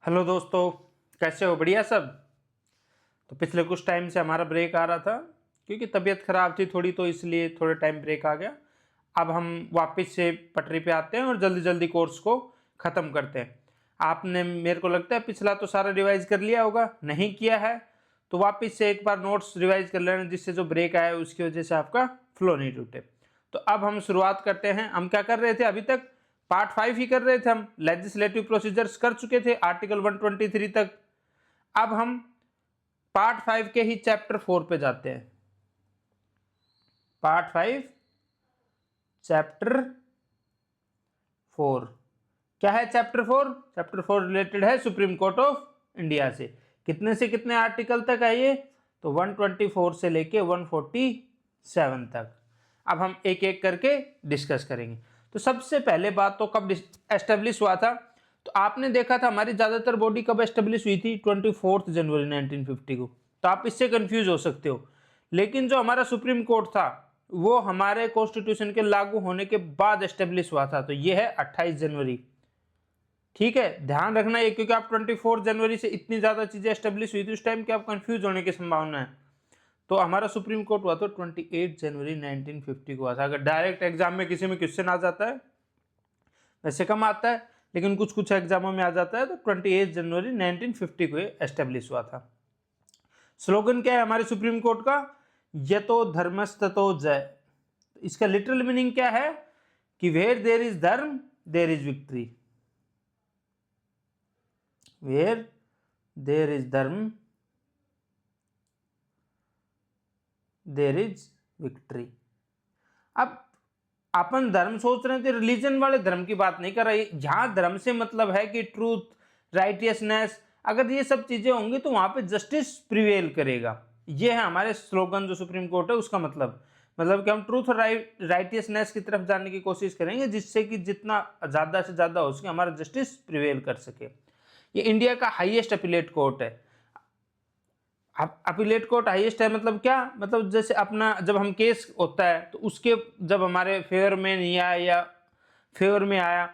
Hello दोस्तों, कैसे हो? बढ़िया सब। तो पिछले कुछ टाइम से हमारा ब्रेक आ रहा था क्योंकि तबीयत खराब थी थोड़ी, तो इसलिए थोड़े टाइम ब्रेक आ गया। अब हम वापस से पटरी पे आते हैं और जल्दी जल्दी कोर्स को ख़त्म करते हैं। आपने, मेरे को लगता है, पिछला तो सारा रिवाइज कर लिया होगा। नहीं किया है तो वापस से एक बार नोट्स रिवाइज कर लेना, जिससे जो ब्रेक आया उसकी वजह से आपका फ्लो नहीं टूटे। तो अब हम शुरुआत करते हैं। हम क्या कर रहे थे अभी तक? पार्ट 5 ही कर रहे थे। हम लेजिस्लेटिव प्रोसीजर्स कर चुके थे आर्टिकल 123 तक। अब हम पार्ट 5 के ही चैप्टर 4 पे जाते हैं। पार्ट 5 चैप्टर 4 क्या है? चैप्टर 4, चैप्टर 4 रिलेटेड है सुप्रीम कोर्ट ऑफ इंडिया से। कितने से कितने आर्टिकल तक है ये? तो 124 से लेके 147 तक। अब हम एक एक करके डिस्कस करेंगे। तो सबसे पहले बात तो कब एस्टेब्लिश हुआ था? तो आपने देखा था हमारी ज़्यादातर बॉडी कब एस्टेब्लिश हुई थी? 24 जनवरी 1950 को। तो आप इससे कंफ्यूज हो सकते हो, लेकिन जो हमारा सुप्रीम कोर्ट था वो हमारे कॉन्स्टिट्यूशन के लागू होने के बाद एस्टेब्लिश हुआ था। तो ये है 28 जनवरी। ठीक है, ध्यान रखना ये, क्योंकि आप 24 जनवरी से इतनी ज़्यादा चीज़ें एस्टेब्लिश हुई थी उस टाइम कि आप कंफ्यूज होने की संभावना है। तो हमारा सुप्रीम कोर्ट हुआ तो 28 जनवरी 1950 को हुआ था। अगर डायरेक्ट एग्जाम में किसी में क्वेश्चन आ जाता है, वैसे कम आता है लेकिन कुछ कुछ एग्जामों में आ जाता है, तो 28 जनवरी 1950 को एस्टेब्लिश हुआ था। स्लोगन क्या है हमारे सुप्रीम कोर्ट का? यतो धर्मस्ततो जय। इसका लिटरल मीनिंग क्या है? कि where there is dharma there is victory. Where there is dharma there is victory. अब अपन धर्म सोच रहे थे, रिलीजन वाले धर्म की बात नहीं कर रही। जहां धर्म से मतलब है कि ट्रूथ, राइटियसनेस, अगर ये सब चीजें होंगी तो वहां पे जस्टिस प्रिवेल करेगा। ये है हमारे स्लोगन जो सुप्रीम कोर्ट है उसका मतलब कि हम ट्रूथ और राइटियसनेस की तरफ जाने की कोशिश करेंगे, जिससे कि जितना ज्यादा से ज्यादा हो सके हमारा जस्टिस प्रिवेल कर सके। ये इंडिया का हाईएस्ट अपीलेट कोर्ट है। अपीलेट कोर्ट हाईएस्ट है मतलब क्या? मतलब जैसे अपना जब हम केस होता है तो उसके जब हमारे फेवर में नहीं आया या फेवर में आया,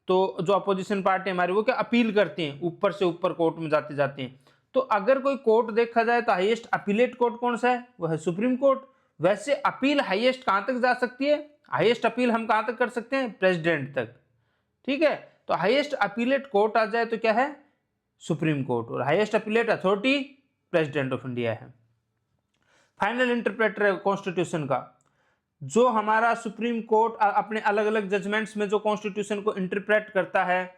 तो जो अपोजिशन पार्टी हमारी वो क्या अपील करती हैं, ऊपर से ऊपर कोर्ट में जाते जाते हैं। तो अगर कोई कोर्ट देखा जाए तो हाईएस्ट अपीलेट कोर्ट कौन सा है? वो है सुप्रीम कोर्ट। वैसे अपील हाईएस्ट कहां तक जा सकती है? हाईएस्ट अपील हम कहां तक कर सकते हैं? प्रेसिडेंट तक। ठीक है, तो हाईएस्ट अपीलेट कोर्ट आ जाए तो क्या है? Supreme Court. और highest appellate authority President of India है। फाइनल इंटरप्रेटर है कॉन्स्टिट्यूशन का। जो हमारा सुप्रीम कोर्ट अपने अलग अलग जजमेंट्स में जो कॉन्स्टिट्यूशन को इंटरप्रेट करता है,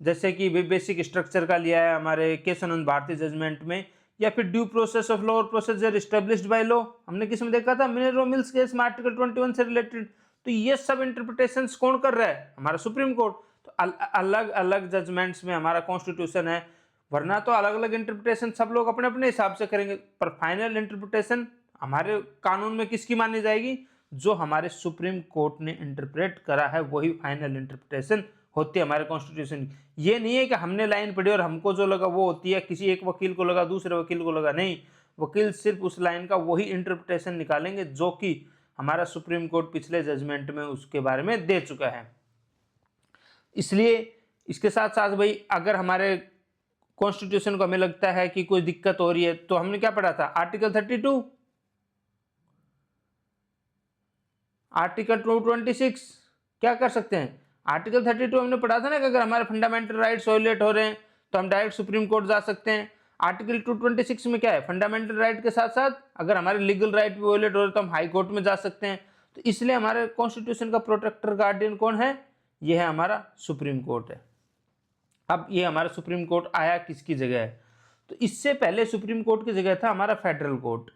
जैसे कि बेसिक स्ट्रक्चर का लिया है हमारे केशवानंद भारती जजमेंट में, या फिर ड्यू प्रोसेस ऑफ लॉ और प्रोसीजर एस्टेब्लिश्ड बाय लॉ, हमने किस में देखा था? मिनरल मिल्स केस में आर्टिकल 21 से रिलेटेड। तो ये सब इंटरप्रिटेशंस कौन कर रहा है? हमारा सुप्रीम कोर्ट। तो अलग अलग जजमेंट्स में हमारा कॉन्स्टिट्यूशन है, वरना तो अलग अलग इंटरप्रिटेशन सब लोग अपने अपने हिसाब से करेंगे, पर फाइनल इंटरप्रिटेशन हमारे कानून में किसकी मानी जाएगी? जो हमारे सुप्रीम कोर्ट ने इंटरप्रेट करा है वही फाइनल इंटरप्रिटेशन होती है हमारे कॉन्स्टिट्यूशन की। ये नहीं है कि हमने लाइन पढ़ी और हमको जो लगा वो होती है, किसी एक वकील को लगा, दूसरे वकील को लगा। नहीं, वकील सिर्फ उस लाइन का वही इंटरप्रिटेशन निकालेंगे जो कि हमारा सुप्रीम कोर्ट पिछले जजमेंट में उसके बारे में दे चुका है। इसलिए इसके साथ साथ भाई, अगर हमारे कॉन्स्टिट्यूशन को हमें लगता है कि कोई दिक्कत हो रही है, तो हमने क्या पढ़ा था? आर्टिकल 32, आर्टिकल 226 क्या कर सकते हैं? आर्टिकल 32 हमने पढ़ा था ना कि अगर हमारे फंडामेंटल राइट्स वायलेट हो रहे हैं तो हम डायरेक्ट सुप्रीम कोर्ट जा सकते हैं। आर्टिकल 226 में क्या है? फंडामेंटल राइट के साथ साथ अगर हमारे लीगल राइट भी वायलेट हो रहे हैं तो हम हाई कोर्ट में जा सकते हैं। तो इसलिए हमारे कॉन्स्टिट्यूशन का प्रोटेक्टर गार्डियन कौन है? यह है हमारा सुप्रीम कोर्ट है। अब ये हमारा सुप्रीम कोर्ट आया किसकी जगह है? तो इससे पहले सुप्रीम कोर्ट की जगह था हमारा फेडरल कोर्ट।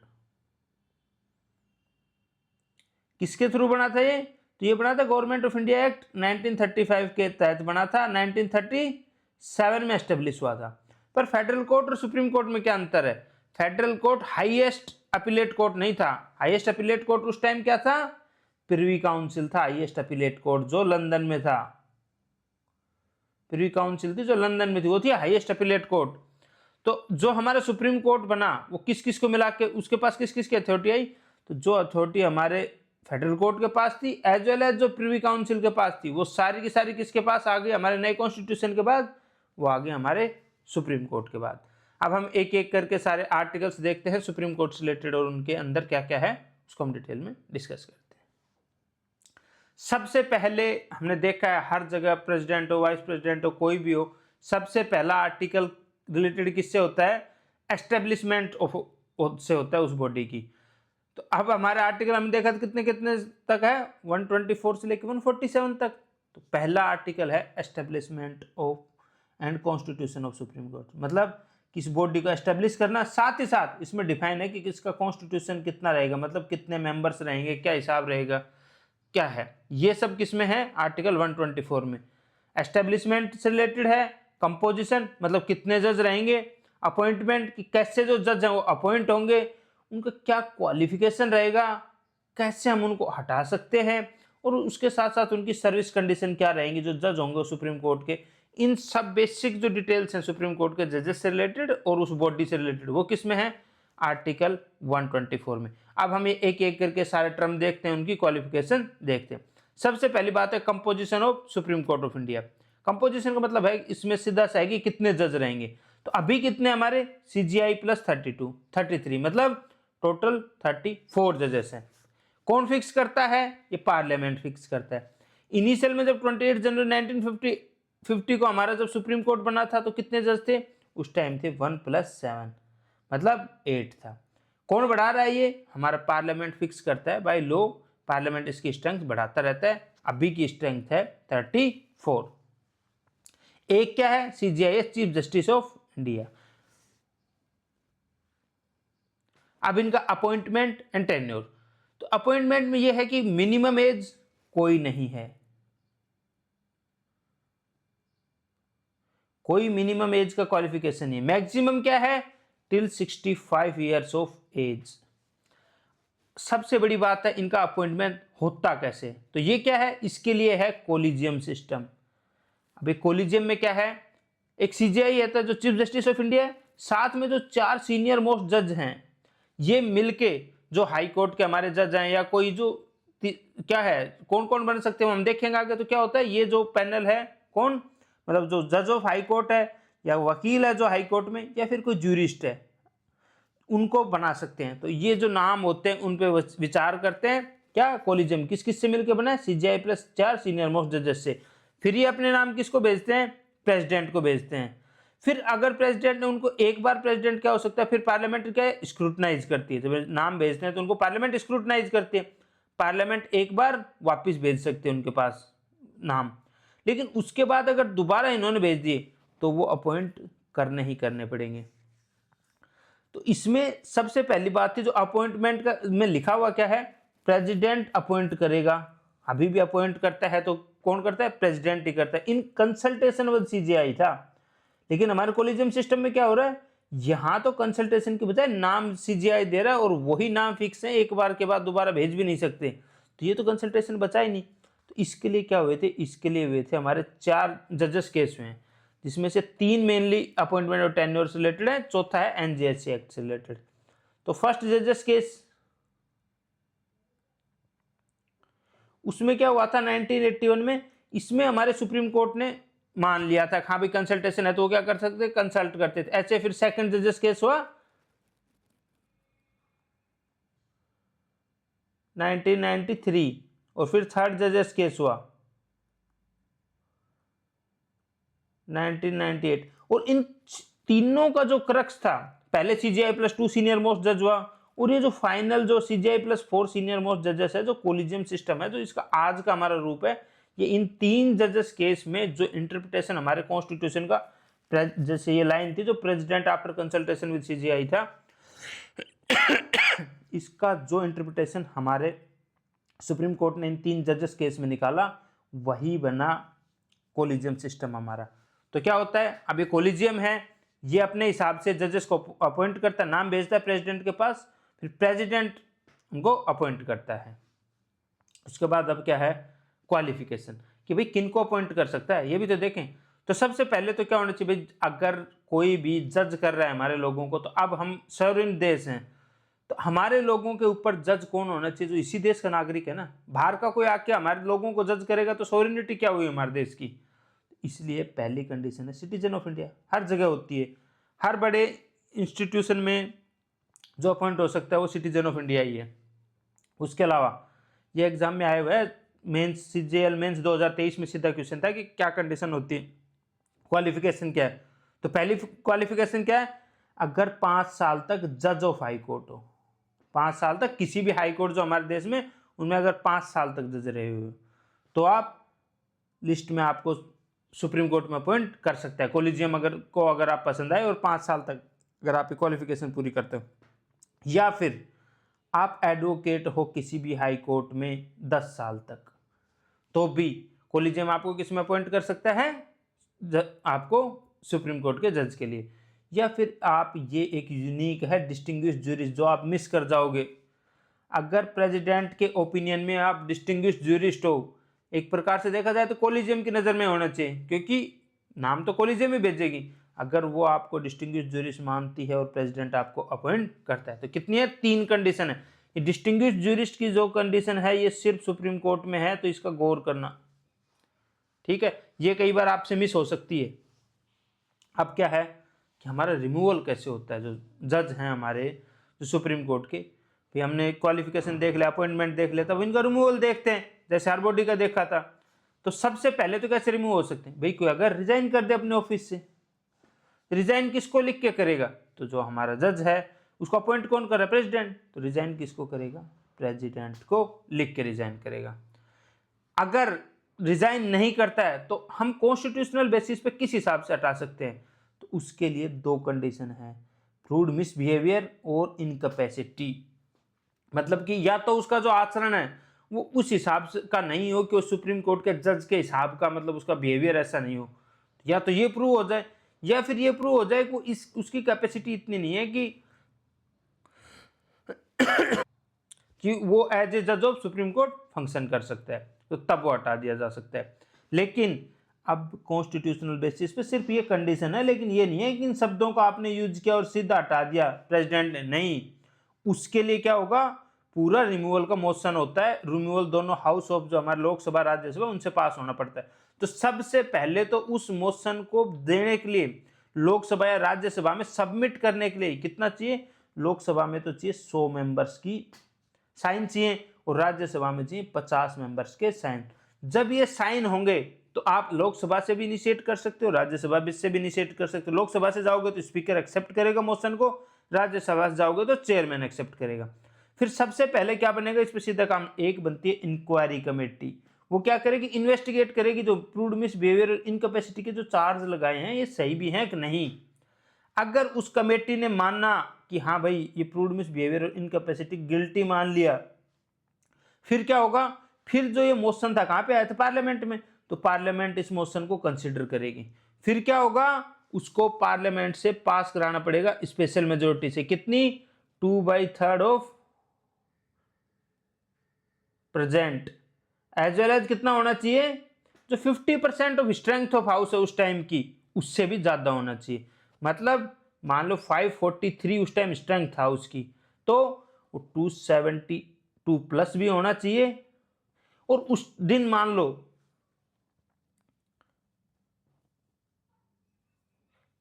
किसके थ्रू बना था ये? तो ये बना था गवर्नमेंट ऑफ इंडिया एक्ट 1935 के तहत बना था। 1937 में एस्टेब्लिश हुआ था। पर फेडरल कोर्ट और सुप्रीम कोर्ट में क्या अंतर है? Federal court highest appellate court नहीं था। हाईएस्ट अपीलेट कोर्ट उस टाइम क्या था? प्रिवी काउंसिल था हाईएस्ट अपीलेट कोर्ट, जो लंदन में था। प्रिवी काउंसिल थी जो लंदन में थी, वो थी हाईएस्ट अपीलेट कोर्ट। तो जो हमारा सुप्रीम कोर्ट बना वो किस किस को मिला के उसके पास किस किस की अथॉरिटी आई? तो जो अथॉरिटी हमारे फेडरल कोर्ट के पास थी एज वेल एज जो प्रिवी काउंसिल के पास थी, वो सारी की सारी किसके पास आ गई? हमारे नए कॉन्स्टिट्यूशन के बाद वो आ गई हमारे सुप्रीम कोर्ट के बाद। अब हम एक एक करके सारे आर्टिकल्स देखते हैं सुप्रीम कोर्ट से रिलेटेड और उनके अंदर क्या क्या है उसको हम डिटेल में डिस्कस करते हैं। सबसे पहले हमने देखा है हर जगह प्रेसिडेंट हो, वाइस प्रेसिडेंट हो, कोई भी हो, सबसे पहला आर्टिकल रिलेटेड किससे होता है? एस्टेब्लिशमेंट ऑफ से होता है उस बॉडी की। तो अब हमारा आर्टिकल हमने देखा था कितने कितने तक है, 124 से लेकर 147 तक। तो पहला आर्टिकल है establishment of and constitution of supreme court, मतलब किस बॉडी को एस्टेब्लिश करना, साथ ही साथ इसमें डिफाइन है कि किसका कॉन्स्टिट्यूशन कितना रहेगा, मतलब कितने मेंबर्स रहेंगे, क्या हिसाब रहेगा, क्या है, ये सब किसमें है? आर्टिकल 124 में। एस्टेब्लिशमेंट से रिलेटेड है, कंपोजिशन मतलब कितने जज रहेंगे, अपॉइंटमेंट कि कैसे जो जज हैं वो अपॉइंट होंगे, उनका क्या क्वालिफिकेशन रहेगा, कैसे हम उनको हटा सकते हैं, और उसके साथ साथ उनकी सर्विस कंडीशन क्या रहेंगी जो जज होंगे सुप्रीम कोर्ट के। इन सब बेसिक जो डिटेल्स हैं सुप्रीम कोर्ट के जजेस से रिलेटेड और उस बॉडी से रिलेटेड वो किस में है? आर्टिकल 124 में। अब हम ये एक एक करके सारे टर्म देखते हैं, उनकी क्वालिफिकेशन देखते हैं। सबसे पहली बात है composition of supreme court of India. Composition का मतलब है इसमें सीधा सा है कि कितने जज रहेंगे। तो अभी कितने हमारे? CGI प्लस 33, मतलब टोटल 34 जजेस हैं। कौन फिक्स करता है? ये पार्लियामेंट फिक्स करता है। इनिशियल में जब 28 जनवरी 1950 को हमारा जब सुप्रीम कोर्ट बना था तो कितने जज थे? उस टाइम थे 1 + 7, मतलब 8 था। कौन बढ़ा रहा है? ये हमारा पार्लियामेंट फिक्स करता है बाय लॉ। पार्लियामेंट इसकी स्ट्रेंथ बढ़ाता रहता है। अभी की स्ट्रेंथ है 34। एक क्या है? CJI chief justice of India. अब इनका अपॉइंटमेंट एंड टेन्योर। तो अपॉइंटमेंट में यह है कि मिनिमम एज कोई नहीं है, कोई मिनिमम एज का क्वालिफिकेशन नहीं। मैक्सिमम क्या है? Till 65 years of age. सबसे बड़ी बात है इनका अपॉइंटमेंट होता कैसे? तो ये क्या है? इसके लिए है कोलिजियम सिस्टम। अभी कोलिजियम में क्या है? एक CJI है जो चीफ जस्टिस ऑफ इंडिया है, साथ में जो 4 सीनियर मोस्ट जज हैं, ये मिलके जो हाई कोर्ट के हमारे जज हैं या कोई जो क्या है, कौन कौन बन सकते हैं हम देखेंगे आगे। तो क्या होता है, ये जो पैनल है कौन, मतलब जो जज ऑफ हाई कोर्ट है या वकील है जो हाई कोर्ट में, या फिर कोई ज्यूरिस्ट है, उनको बना सकते हैं। तो ये जो नाम होते हैं उन पे विचार करते हैं। क्या? कोलिजियम किस किस से मिलकर बना है? CJI प्लस 4 सीनियर मोस्ट जजेस से। फिर ये अपने नाम किसको भेजते हैं? प्रेसिडेंट को भेजते हैं। फिर अगर प्रेसिडेंट ने उनको एक बार, प्रेसिडेंट क्या हो सकता है, फिर पार्लियामेंट क्या है? स्क्रूटनाइज करती है। जब नाम भेजते हैं तो उनको पार्लियामेंट स्क्रूटनाइज करती है। पार्लियामेंट एक बार वापिस भेज सकते हैं उनके पास नाम, लेकिन उसके बाद अगर दोबारा इन्होंने भेज दिए तो वो अपॉइंट करने ही करने पड़ेंगे। तो इसमें सबसे पहली बात थी जो अपॉइंटमेंट का में लिखा हुआ क्या है? प्रेसिडेंट अपॉइंट करेगा। अभी भी अपॉइंट करता है तो कौन करता है? प्रेसिडेंट ही करता है, इन कंसल्टेशन विद CJI था। लेकिन हमारे कोलिजियम सिस्टम में क्या हो रहा है, यहां तो कंसल्टेशन के बजाय नाम CJI दे रहा है और वही नाम फिक्स है, एक बार के बाद दोबारा भेज भी नहीं सकते। तो ये तो कंसल्टेशन बचा ही नहीं। तो इसके लिए क्या हुए थे? इसके लिए हुए थे हमारे 4 जजेस केस हुए हैं, जिसमें से 3 मेनली अपॉइंटमेंट और टेन्योर से रिलेटेड है, चौथा है NJSC एक्ट से रिलेटेड। तो फर्स्ट जजेस केस, उसमें क्या हुआ था 1981 में, इसमें हमारे सुप्रीम कोर्ट ने मान लिया था हाँ भाई कंसल्टेशन है तो वो क्या कर सकते, कंसल्ट करते थे। ऐसे फिर सेकंड जजेस केस हुआ 1993 और फिर थर्ड जजेस केस हुआ 1998। और इन तीनों का जो क्रक्स था, पहले CJI प्लस 2 सीनियर मोस्ट जज हुआ, और ये जो फाइनल जो CJI प्लस 4 सीनियर मोस्ट जजेस है, जो कोलिजियम सिस्टम है, जो इसका आज का हमारा रूप है, ये इन 3 जजेस केस में जो इंटरप्रिटेशन हमारे कॉन्स्टिट्यूशन का, जैसे ये लाइन थी जो president after consultation with CJI था, इसका जो इंटरप्रिटेशन हमारे सुप्रीम कोर्ट ने इन 3 जजेस केस में निकाला, वही बना कोलिजियम सिस्टम हमारा। तो क्या होता है, अब ये कोलिजियम है, ये अपने हिसाब से जजेस को अपॉइंट करता है, नाम भेजता है प्रेसिडेंट के पास, फिर प्रेसिडेंट उनको अपॉइंट करता है। उसके बाद अब क्या है, क्वालिफिकेशन, कि भाई किन को अपॉइंट कर सकता है, ये भी तो देखें। तो सबसे पहले तो क्या होना चाहिए भाई, अगर कोई भी जज कर रहा है हमारे लोगों को, तो अब हम सॉवरेन देश हैं, तो हमारे लोगों के ऊपर जज कौन होना चाहिए? जो इसी देश का नागरिक है ना। बाहर का कोई आके हमारे लोगों को जज करेगा तो सॉवरेनिटी क्या हुई हमारे देश की? इसलिए पहली कंडीशन है सिटीजन ऑफ इंडिया। हर जगह होती है, हर बड़े इंस्टीट्यूशन में जो अपॉइंट हो सकता है वो सिटीजन ऑफ इंडिया ही है। उसके अलावा ये एग्जाम में आया हुआ है, मेंस सीजीएल मेंस 2023 में सीधा क्वेश्चन था कि क्या कंडीशन होती है, क्वालिफिकेशन क्या है। तो पहली क्वालिफिकेशन क्या है, अगर 5 साल तक जज ऑफ हाई कोर्ट हो, 5 साल तक किसी भी हाई कोर्ट जो हमारे देश में, उनमें अगर 5 साल तक जज रहे हुए तो आप लिस्ट में आपको सुप्रीम कोर्ट में अपॉइंट कर सकता है। कोलिजियम अगर आप पसंद आए और 5 साल तक अगर आप क्वालिफिकेशन पूरी करते हो, या फिर आप एडवोकेट हो किसी भी हाई कोर्ट में 10 साल तक, तो भी कोलिजियम आपको किस में अपॉइंट कर सकता है, आपको सुप्रीम कोर्ट के जज के लिए। या फिर आप, ये एक यूनिक है डिस्टिंग्विश्ड ज्यूरिस्ट, जो आप मिस कर जाओगे। अगर प्रेसिडेंट के ओपिनियन में आप डिस्टिंग्विश्ड ज्यूरिस्ट हो, एक प्रकार से देखा जाए तो कोलिजियम की नज़र में होना चाहिए, क्योंकि नाम तो कोलिजियम ही भेजेगी। अगर वो आपको डिस्टिंग्विश्ड ज्यूरिस्ट मानती है और प्रेसिडेंट आपको अपॉइंट करता है, तो कितनी है, 3 कंडीशन है। ये डिस्टिंग्विश्ड ज्यूरिस्ट की जो कंडीशन है ये सिर्फ सुप्रीम कोर्ट में है, तो इसका गौर करना, ठीक है। ये कई बार आपसे मिस हो सकती है। अब क्या है कि हमारा रिमूवल कैसे होता है, जो जज हैं हमारे जो सुप्रीम कोर्ट के, फिर हमने क्वालिफिकेशन देख लिया, अपॉइंटमेंट देख लिया, तब इनका रिमूवल देखते हैं, जैसे हर बॉडी का देखा था। तो सबसे पहले तो कैसे रिमूव हो सकते हैं भाई, कोई अगर रिजाइन कर दे अपने ऑफिस से, रिजाइन किसको लिख के करेगा, तो जो हमारा जज है उसको अपॉइंट कौन कर रहा है, प्रेसिडेंट, तो रिजाइन किसको करेगा, प्रेसिडेंट को लिख के रिजाइन करेगा। अगर रिजाइन नहीं करता है तो हम कॉन्स्टिट्यूशनल बेसिस पे किस हिसाब से हटा सकते हैं, तो उसके लिए 2 कंडीशन है, प्रूव्ड मिसबिहेवियर और इनकैपेसिटी। मतलब कि या तो उसका जो आचरण है वो उस हिसाब से का नहीं हो कि वो सुप्रीम कोर्ट के जज के हिसाब का, मतलब उसका बिहेवियर ऐसा नहीं हो, या तो ये प्रूव हो जाए, या फिर ये प्रूव हो जाए कि उसकी कैपेसिटी इतनी नहीं है कि वो एज ए जज ऑफ सुप्रीम कोर्ट फंक्शन कर सकता है, तो तब वो हटा दिया जा सकता है। लेकिन अब कॉन्स्टिट्यूशनल बेसिस पे सिर्फ ये कंडीशन है, लेकिन ये नहीं है कि इन शब्दों को आपने यूज किया और सीधा हटा दिया प्रेसिडेंट ने, नहीं। उसके लिए क्या होगा, पूरा रिमूवल का मोशन होता है। रिमूवल दोनों हाउस ऑफ जो हमारे लोकसभा राज्यसभा उनसे पास होना पड़ता है। तो सबसे पहले तो उस मोशन को देने के लिए लोकसभा या राज्यसभा में सबमिट करने के लिए कितना चाहिए, लोकसभा में तो चाहिए 100 मेंबर्स की साइन चाहिए और राज्यसभा में चाहिए 50 मेंबर्स के साइन। जब ये साइन होंगे तो आप लोकसभा से भी इनिशिएट कर सकते हो, राज्यसभा से भी इनिशिएट कर सकते हो। लोकसभा से जाओगे तो स्पीकर एक्सेप्ट करेगा मोशन को, राज्यसभा से जाओगे तो चेयरमैन एक्सेप्ट करेगा। फिर सबसे पहले क्या बनेगा, इस पर सीधा काम एक बनती है इंक्वायरी कमेटी। वो क्या करेगी, इन्वेस्टिगेट करेगी जो प्रूव्ड मिसबिहेवियर इनकैपेसिटी के जो चार्ज लगाए हैं ये सही भी हैं कि नहीं। अगर उस कमेटी ने माना कि हाँ भाई ये प्रूव्ड मिसबिहेवियर इनकैपेसिटी गिल्टी मान लिया, फिर क्या होगा, फिर जो ये मोशन था कहाँ पे आया था, पार्लियामेंट में, तो पार्लियामेंट इस मोशन को कंसिडर करेगी। फिर क्या होगा, उसको पार्लियामेंट से पास कराना पड़ेगा स्पेशल मेजोरिटी से, कितनी, 2/3 of present, as well as कितना होना चाहिए, जो 50% ऑफ स्ट्रेंथ ऑफ हाउस है उस टाइम की, उससे भी ज्यादा होना चाहिए। मतलब मान लो 543 उस टाइम स्ट्रेंथ था उसकी, तो वो 272 प्लस भी होना चाहिए। और उस दिन मान लो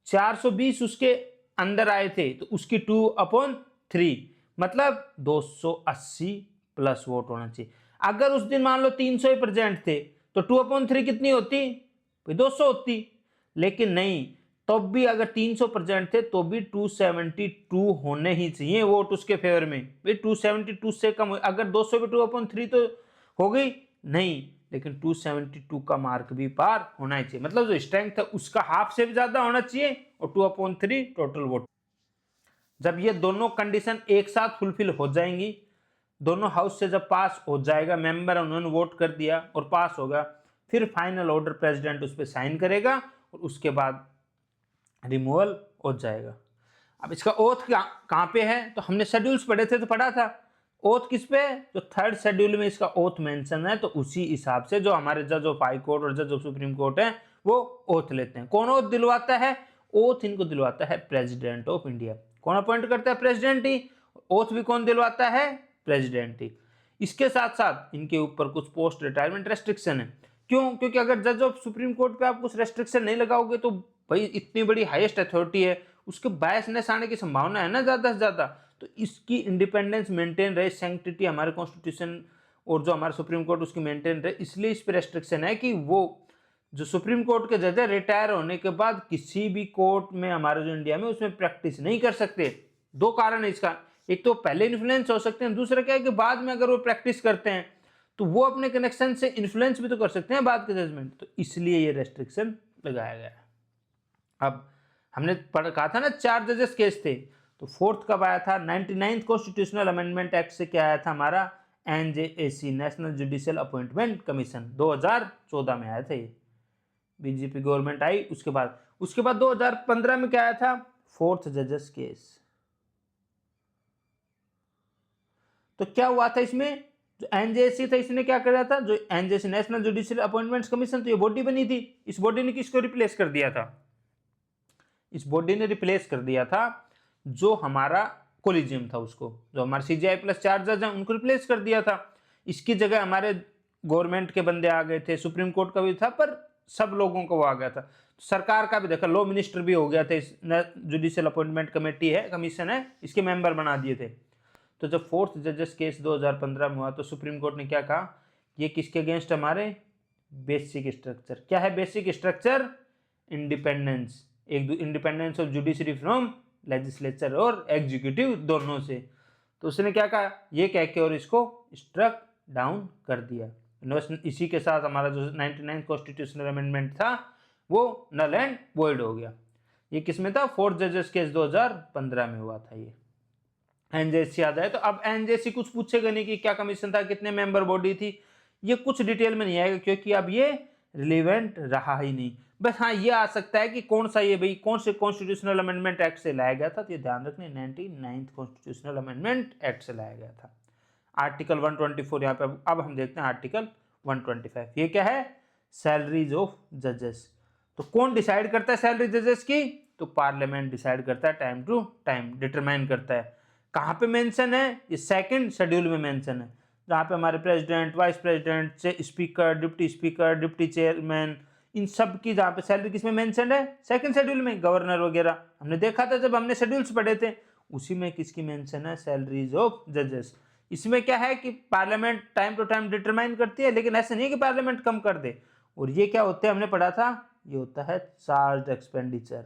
420 उसके अंदर आए थे, तो उसकी 2/3 मतलब 280 प्लस वोट होना चाहिए। अगर उस दिन मान लो 300 ही प्रेजेंट थे तो 2/3 कितनी होती, 200 होती। लेकिन नहीं, तब भी अगर 300 प्रेजेंट थे तो भी 272 होने ही चाहिए वोट उसके फेवर में। भाई 272 से कम, अगर 200 भी 2/3 तो हो गई नहीं, लेकिन 272 का मार्क भी पार होना ही चाहिए। मतलब जो स्ट्रेंथ है उसका हाफ से भी ज्यादा होना चाहिए और 2/3 टोटल वोट। जब ये दोनों कंडीशन एक साथ फुलफिल हो जाएंगी, दोनों हाउस से जब पास हो जाएगा, मेंबर उन्होंने वोट कर दिया और पास होगा, फिर फाइनल ऑर्डर प्रेसिडेंट उस पर साइन करेगा और उसके बाद रिमूवल हो जाएगा। अब इसका ओथ कहाँ पे है, तो हमने शेड्यूल्स पढ़े थे तो पढ़ा था ओथ किस पे, जो 3rd शेड्यूल में इसका ओथ मेंशन है, तो उसी हिसाब से जो हमारे जज ऑफ हाई कोर्ट और जज ऑफ सुप्रीम कोर्ट है वो ओथ लेते हैं। कौन ओथ दिलवाता है, ओथ इनको दिलवाता है प्रेसिडेंट ऑफ इंडिया। कौन अपॉइंट करता है, प्रेसिडेंट ही। ओथ भी कौन दिलवाता है, प्रेसिडेंट ही। इसके साथ साथ इनके ऊपर कुछ पोस्ट रिटायरमेंट रेस्ट्रिक्शन है क्यों? क्योंकि अगर जज ऑफ सुप्रीम कोर्ट पे आप कुछ रेस्ट्रिक्शन नहीं लगाओगे तो भाई इतनी बड़ी हाईएस्ट अथॉरिटी है, उसके बायसनेस आने की संभावना है ना ज़्यादा से ज़्यादा। तो इसकी इंडिपेंडेंस मेंटेन रहे, सैंक्टिटी हमारे कॉन्स्टिट्यूशन और जो हमारा सुप्रीम कोर्ट उसकी मेंटेन रहे, इसलिए इस पर रेस्ट्रिक्शन है कि वो जो सुप्रीम कोर्ट के जज है रिटायर होने के बाद किसी भी कोर्ट में हमारे जो इंडिया में उसमें प्रैक्टिस नहीं कर सकते। दो कारण है इसका, एक तो पहले इन्फ्लुएंस हो सकते हैं, दूसरा क्या है कि बाद में अगर वो प्रैक्टिस करते हैं तो वो अपने कनेक्शन से इन्फ्लुएंस भी तो कर सकते हैं बाद के जजमेंट, तो इसलिए ये रेस्ट्रिक्शन लगाया गया है। अब हमने कहा था ना 4 जजेस केस थे, तो फोर्थ कब आया था? 99th कॉन्स्टिट्यूशनल अमेंडमेंट एक्ट से क्या आया था हमारा? NJAC, national judicial appointment commission, 2014 में आया था ये। बीजेपी गवर्नमेंट आई उसके बाद 2015 में क्या आया था? फोर्थ जजेस केस। तो क्या हुआ था इसमें? जो एनजेएसी था इसने क्या करा था? जो NJAC national judicial appointments commission, तो ये बॉडी बनी थी, इस बॉडी ने किसको रिप्लेस कर दिया था? इस बॉडी ने रिप्लेस कर दिया था जो हमारा कोलिजियम था उसको, जो हमारे सीजीआई प्लस 4 जज हैं उनको रिप्लेस कर दिया था। इसकी जगह हमारे गवर्नमेंट के बंदे आ गए थे, सुप्रीम कोर्ट का भी था पर सब लोगों का वो आ गया था, सरकार का भी देखा, लॉ मिनिस्टर भी हो गया था, इस जुडिशियल अपॉइंटमेंट कमेटी है, कमीशन है, इसके मेंबर बना दिए थे। तो जब फोर्थ जजेस केस 2015 में हुआ तो सुप्रीम कोर्ट ने क्या कहा? ये किसके अगेंस्ट? हमारे बेसिक स्ट्रक्चर। क्या है basic structure? Independence, independence of judiciary from legislature और एग्जीक्यूटिव दोनों से। तो उसने क्या कहा? ये कह के और इसको स्ट्रक डाउन कर दिया। इसी के साथ हमारा जो 99th कॉन्स्टिट्यूशनल अमेंडमेंट था वो नल एंड वॉइड हो गया। ये किसमें था? फोर्थ जजेस केस 2015 में हुआ था ये। एनजेसी याद है, तो अब एनजेसी कुछ पूछेगा नहीं कि क्या कमीशन था, कितने मेंबर बॉडी थी, ये कुछ डिटेल में नहीं आएगा क्योंकि अब ये रिलेवेंट रहा ही नहीं। बस हाँ ये आ सकता है कि कौन सा ये भाई कौन से कॉन्स्टिट्यूशनल अमेंडमेंट एक्ट से लाया गया था, तो ये ध्यान रखने 99th कॉन्स्टिट्यूशनल अमेंडमेंट एक्ट से लाया गया था। आर्टिकल 124 यहाँ पे अब हम देखते हैं आर्टिकल 125। ये क्या है? सैलरीज ऑफ जजेस। तो कौन डिसाइड करता है सैलरी जजेस की? तो पार्लियामेंट डिसाइड करता है, टाइम टू टाइम डिटरमाइन करता है। कहाँ पे मेंशन है? ये सेकंड शेड्यूल में मेंशन है, जहाँ पे हमारे प्रेसिडेंट, वाइस प्रेसिडेंट से स्पीकर, डिप्टी चेयरमैन, इन सब की जहाँ पे सैलरी किसमें मेंशन है? सेकंड शेड्यूल में। गवर्नर वगैरह हमने देखा था जब हमने शेड्यूल्स पढ़े थे, उसी में किसकी मेंशन है? सैलरीज ऑफ जजेस। इसमें क्या है कि parliament time to time determine करती है, लेकिन ऐसे नहीं कि पार्लियामेंट कम कर दे। और ये क्या होते हैं? हमने पढ़ा था, ये होता है चार्ज एक्सपेंडिचर।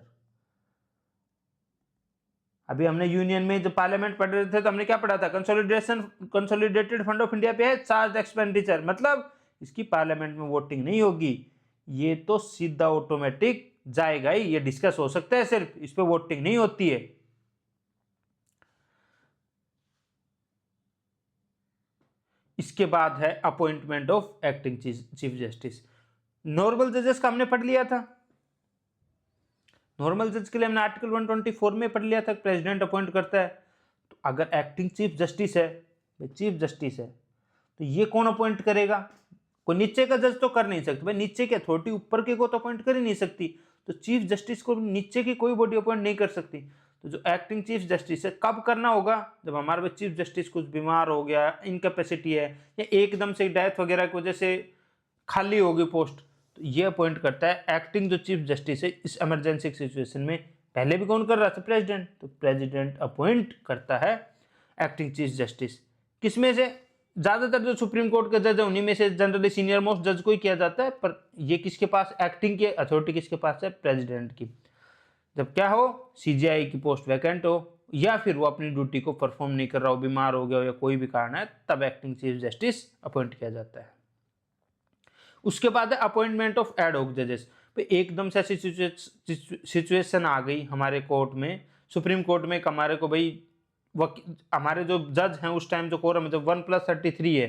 अभी हमने यूनियन में जब पार्लियामेंट पढ़ रहे थे तो हमने क्या पढ़ा था? कंसोलिडेटेड फंड ऑफ इंडिया पे है चार्ज एक्सपेंडिचर, मतलब इसकी पार्लियामेंट में वोटिंग नहीं होगी, ये तो सीधा ऑटोमेटिक जाएगा ही, ये डिस्कस हो सकता है सिर्फ, इस पे वोटिंग नहीं होती है। इसके बाद है appointment of acting chief justice. Normal जजेस का हमने पढ़ लिया था, नॉर्मल जज के लिए हमने आर्टिकल 124 में पढ़ लिया था, प्रेसिडेंट अपॉइंट करता है। तो अगर एक्टिंग चीफ जस्टिस है, चीफ जस्टिस है, तो ये कौन अपॉइंट करेगा? कोई नीचे का जज तो कर नहीं सकता भाई, नीचे की अथॉरिटी ऊपर के को तो अपॉइंट कर ही नहीं सकती, तो चीफ जस्टिस को नीचे की कोई बॉडी अपॉइंट नहीं कर सकती। तो जो एक्टिंग चीफ जस्टिस है कब करना होगा? जब हमारे पास चीफ जस्टिस कुछ बीमार हो गया, इनकैपेसिटी है, या एकदम से डेथ वगैरह की वजह से खाली होगी पोस्ट, तो ये अपॉइंट करता है एक्टिंग जो चीफ जस्टिस है। इस इमरजेंसी सिचुएशन में पहले भी कौन कर रहा था? प्रेसिडेंट। तो प्रेसिडेंट अपॉइंट करता है एक्टिंग चीफ जस्टिस। किसमें से? ज्यादातर जो सुप्रीम कोर्ट के जज है उन्हीं में से जनरली सीनियर मोस्ट जज को ही किया जाता है, पर ये किसके पास एक्टिंग की अथॉरिटी किसके पास है? प्रेसिडेंट की। जब क्या हो? सीजीआई की पोस्ट वैकेंट हो, या फिर वो अपनी ड्यूटी को परफॉर्म नहीं कर रहा हो, बीमार हो गया हो, या कोई भी कारण है, तब एक्टिंग चीफ जस्टिस अपॉइंट किया जाता है। उसके बाद है अपॉइंटमेंट ऑफ एड हॉक जजेस। एकदम से ऐसी सिचुएशन आ गई हमारे कोर्ट में, सुप्रीम कोर्ट में, हमारे को भाई हमारे जो जज हैं उस टाइम जो कोरम है, जो 1+33 है,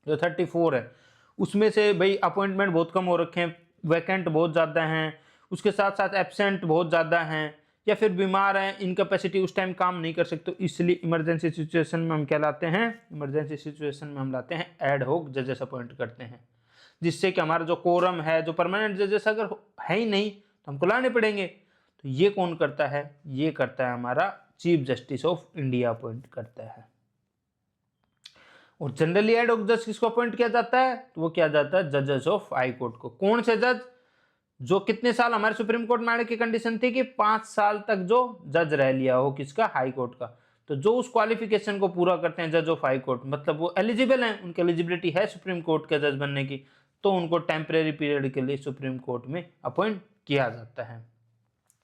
जो 34 है, उसमें से भाई अपॉइंटमेंट बहुत कम हो रखे हैं, वैकेंट बहुत ज़्यादा हैं, उसके साथ साथ एब्सेंट बहुत ज़्यादा हैं, या फिर बीमार हैं, इनकैपेसिटी उस टाइम काम नहीं कर सकते, तो इसलिए इमरजेंसी सिचुएशन में हम क्या लाते हैं? इमरजेंसी सिचुएशन में हम लाते हैं एड हॉक जजेस अपॉइंट करते हैं, जिससे कि हमारा जो कोरम है, जो परमानेंट जजेस अगर है ही नहीं तो हमको लाने पड़ेंगे। तो ये कौन करता है? ये करता है हमारा chief justice of India appoint करता है। और जनरली एड ऑफ जज किसको अपॉइंट किया जाता है, तो वो किया जाता है जजेस ऑफ हाई कोर्ट को। कौन से जज, जो कितने साल, हमारे सुप्रीम कोर्ट में आने की कंडीशन थी कि 5 साल तक जो जज रह लिया हो किसका, हाई कोर्ट का। तो जो उस क्वालिफिकेशन को पूरा करते हैं जज ऑफ हाई कोर्ट, मतलब वो एलिजिबल हैं, उनकी एलिजिबिलिटी है सुप्रीम कोर्ट के जज बनने की, तो उनको टेम्परेरी पीरियड के लिए सुप्रीम कोर्ट में अपॉइंट किया जाता है।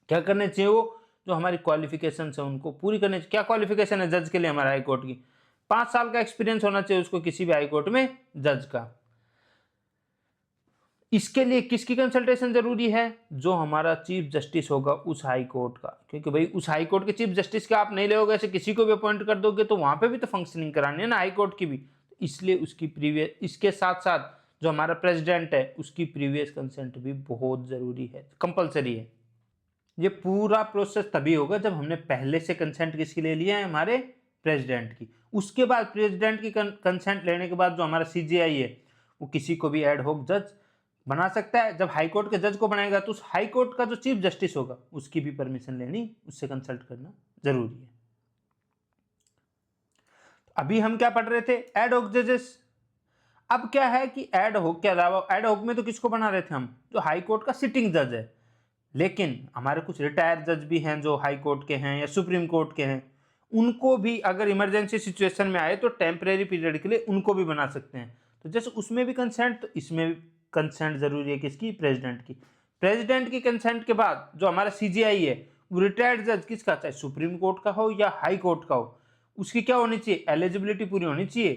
क्या करने चाहिए, वो जो हमारी क्वालिफिकेशन है उनको पूरी करनी चाहिए। क्या क्वालिफिकेशन है जज के लिए हमारे हाई कोर्ट की, 5 साल का एक्सपीरियंस होना चाहिए उसको किसी भी हाई कोर्ट में जज का। इसके लिए किसकी कंसल्टेशन जरूरी है, जो हमारा चीफ जस्टिस होगा उस हाई कोर्ट का, क्योंकि भाई उस हाई कोर्ट के चीफ जस्टिस का आप नहीं लोगे, ऐसे किसी को भी अपॉइंट कर दोगे तो वहां पे भी तो फंक्शनिंग करानी है ना हाई कोर्ट की भी। इसलिए उसकी प्रीवियस, इसके साथ साथ जो हमारा प्रेसिडेंट है उसकी प्रीवियस कंसेंट भी बहुत जरूरी है, कंपलसरी है। ये पूरा प्रोसेस तभी होगा जब हमने पहले से कंसेंट किसकी ले लिया है, हमारे प्रेसिडेंट की। उसके बाद प्रेसिडेंट की कंसेंट लेने के बाद जो हमारा सीजीआई है वो किसी को भी एड होक जज बना सकता है। जब हाई कोर्ट के जज को बनाएगा तो उस हाई कोर्ट का जो चीफ जस्टिस होगा उसकी भी परमिशन लेनी, उससे कंसल्ट करना जरूरी है। अभी हम क्या पढ़ रहे थे, एड होक जजेस। अब क्या है कि एड होक के अलावा, एड होक में तो किसको बना रहे थे हम, जो हाई कोर्ट का सिटिंग जज है, लेकिन हमारे कुछ रिटायर्ड जज भी हैं जो हाई कोर्ट के हैं या सुप्रीम कोर्ट के हैं, उनको भी अगर इमरजेंसी सिचुएशन में आए तो टेम्परेरी पीरियड के लिए उनको भी बना सकते हैं। तो जैसे उसमें भी कंसेंट, तो इसमें भी कंसेंट जरूरी है किसकी, प्रेसिडेंट की। प्रेसिडेंट की कंसेंट के बाद जो हमारा सीजीआई है वो रिटायर्ड जज किसका, चाहे सुप्रीम कोर्ट का हो या हाई कोर्ट का हो, उसकी क्या होनी चाहिए, एलिजिबिलिटी पूरी होनी चाहिए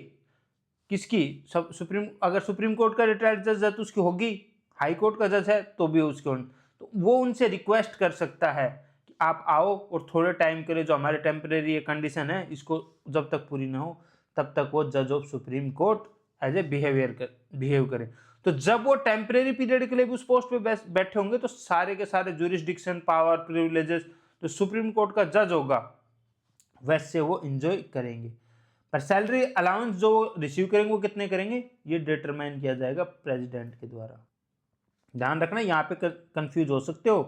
किसकी, सब सुप्रीम, अगर सुप्रीम कोर्ट का रिटायर्ड जज है तो उसकी होगी, हाई कोर्ट का जज है तो भी उसकी होनी। तो वो उनसे रिक्वेस्ट कर सकता है कि आप आओ और थोड़े टाइम के लिए जो हमारे टेम्परेरी कंडीशन है इसको जब तक पूरी ना हो तब तक वो जज of supreme court as a behave करें। तो जब वो टेम्परेरी पीरियड के लिए भी उस पोस्ट पे बैठे होंगे तो सारे के सारे ज्यूरिसडिक्शन पावर प्रिविलेजेस जो सुप्रीम कोर्ट का जज होगा वैसे वो एंजॉय करेंगे। पर सैलरी अलाउंस जो रिसीव करेंगे वो कितने करेंगे, ये डिटरमाइन किया जाएगा प्रेसिडेंट के द्वारा। ध्यान रखना, यहाँ पे कंफ्यूज हो सकते हो,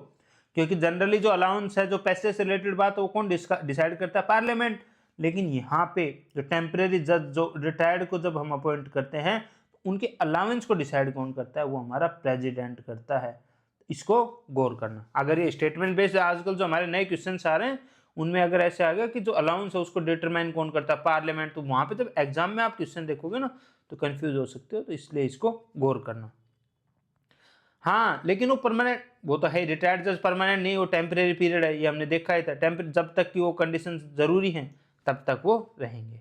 क्योंकि जनरली जो अलाउंस है, जो पैसे से रिलेटेड बात है, वो कौन डिसाइड करता है, पार्लियामेंट। लेकिन यहाँ पे जो टेम्परेरी जज, जो रिटायर्ड को जब हम अपॉइंट करते हैं, उनके अलाउंस को डिसाइड कौन करता है, वो हमारा प्रेसिडेंट करता है। इसको गौर करना। अगर ये स्टेटमेंट बेस्ड आजकल जो हमारे नए क्वेश्चन आ रहे हैं उनमें अगर ऐसे आ गया कि जो अलाउंस है उसको डिटरमाइन कौन करता है, पार्लियामेंट, तो वहां पे जब एग्जाम में आप क्वेश्चन देखोगे ना तो कंफ्यूज हो सकते हो, तो इसलिए इसको गौर करना। हाँ, लेकिन वो परमानेंट, वो तो है, रिटायर्ड जज परमानेंट नहीं, वो टेम्परेरी पीरियड है, ये हमने देखा ही था। जब तक कि वो कंडीशन जरूरी हैं तब तक वो रहेंगे।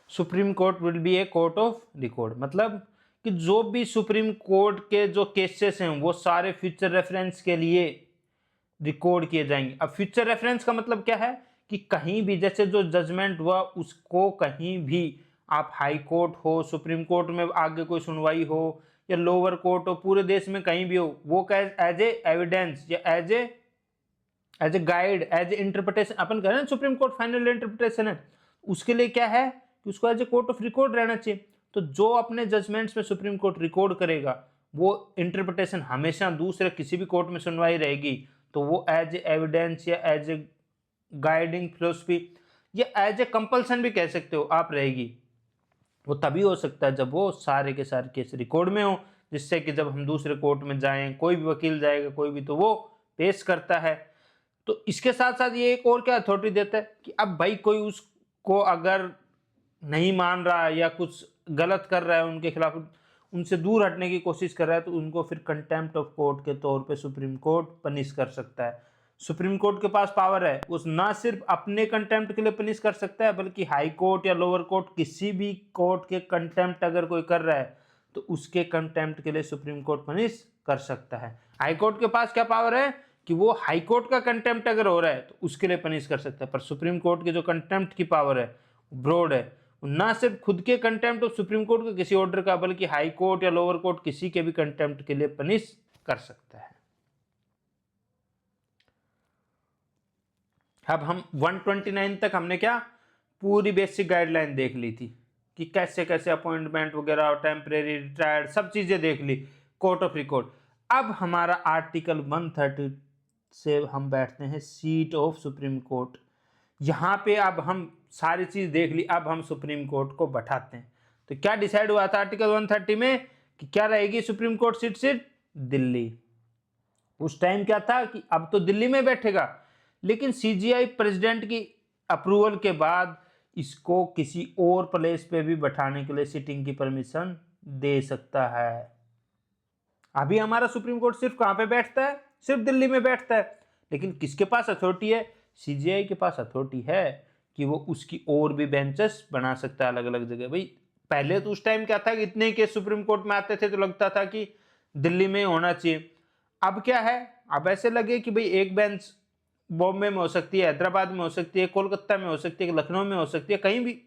Supreme court will be A court of record, मतलब कि जो भी सुप्रीम कोर्ट के जो केसेस हैं वो सारे फ्यूचर रेफरेंस के लिए रिकॉर्ड किए जाएंगे। अब फ्यूचर रेफरेंस का मतलब क्या है कि कहीं भी जैसे जो जजमेंट हुआ उसको कहीं भी आप हाई कोर्ट हो, सुप्रीम कोर्ट में आगे कोई सुनवाई हो या लोअर कोर्ट हो, पूरे देश में कहीं भी हो, वो एज ए एविडेंस या as a guide, as a interpretation, अपन कह रहे हैं सुप्रीम कोर्ट फाइनल इंटरप्रिटेशन है, उसके लिए क्या है कि उसको as a court of record रहना चाहिए। तो जो अपने जजमेंट्स में सुप्रीम कोर्ट रिकॉर्ड करेगा वो इंटरप्रिटेशन हमेशा दूसरे किसी भी कोर्ट में सुनवाई रहेगी, तो वो एज ए एविडेंस या एज ए गाइडिंग फिलोसफी या एज ए कंपल्सन भी कह सकते हो आप, रहेगी। वो तभी हो सकता है जब वो सारे के सारे केस रिकॉर्ड में हो, जिससे कि जब हम दूसरे कोर्ट में जाएं, कोई भी वकील जाएगा कोई भी, तो वो पेश करता है। तो इसके साथ साथ ये एक और क्या अथॉरिटी देता है कि अब भाई कोई उसको अगर नहीं मान रहा है या कुछ गलत कर रहा है उनके खिलाफ, उनसे दूर हटने की कोशिश कर रहा है, तो उनको फिर कंटेम्प्ट ऑफ कोर्ट के तौर पे सुप्रीम कोर्ट पनिश कर सकता है। सुप्रीम कोर्ट के पास पावर है, उस ना सिर्फ अपने कंटेम्प्ट के लिए पनिश कर सकता है, बल्कि हाई कोर्ट या लोअर कोर्ट किसी भी कोर्ट के कंटेम्प्ट अगर कोई कर रहा है तो उसके कंटेम्प्ट के लिए सुप्रीम कोर्ट पनिश कर सकता है। हाई कोर्ट के पास क्या पावर है कि वो हाई कोर्ट का कंटेम्प्ट अगर हो रहा है तो उसके लिए पनिश कर सकता है, पर सुप्रीम कोर्ट की जो कंटेम्प्ट की पावर है ब्रॉड है, ना सिर्फ खुद के कंटेम्प्ट ऑफ सुप्रीम कोर्ट का किसी ऑर्डर का, बल्कि हाई कोर्ट या लोअर कोर्ट किसी के भी कंटेम्प्ट के लिए पनिश कर सकता है। अब हम 129 तक हमने क्या पूरी बेसिक गाइडलाइन देख ली थी कि कैसे कैसे अपॉइंटमेंट वगैरह, टेम्परेरी, रिटायर्ड, सब चीजें देख ली, कोर्ट ऑफ रिकॉर्ड। अब हमारा आर्टिकल 130 से हम बैठते हैं सीट ऑफ सुप्रीम कोर्ट, यहाँ पे अब हम सारी चीज देख ली, अब हम सुप्रीम कोर्ट को बैठाते हैं। तो क्या डिसाइड हुआ था आर्टिकल 130 में कि क्या रहेगी सुप्रीम कोर्ट सीट दिल्ली। उस टाइम क्या था कि अब तो दिल्ली में बैठेगा, लेकिन सीजीआई प्रेसिडेंट की अप्रूवल के बाद इसको किसी और प्लेस पे भी बैठाने के लिए सिटिंग की परमिशन दे सकता है। अभी हमारा सुप्रीम कोर्ट सिर्फ कहां पे बैठता है, सिर्फ दिल्ली में बैठता है, लेकिन किसके पास अथॉरिटी है, सीजीआई के पास अथॉरिटी है कि वो उसकी और भी बेंचेस बना सकता है अलग अलग जगह। भाई पहले तो उस टाइम क्या था कि इतने केस सुप्रीम कोर्ट में आते थे तो लगता था कि दिल्ली में होना चाहिए। अब क्या है, अब ऐसे लगे कि भाई एक बेंच बॉम्बे में हो सकती है, हैदराबाद में हो सकती है, कोलकाता में हो सकती है, लखनऊ में हो सकती है, कहीं भी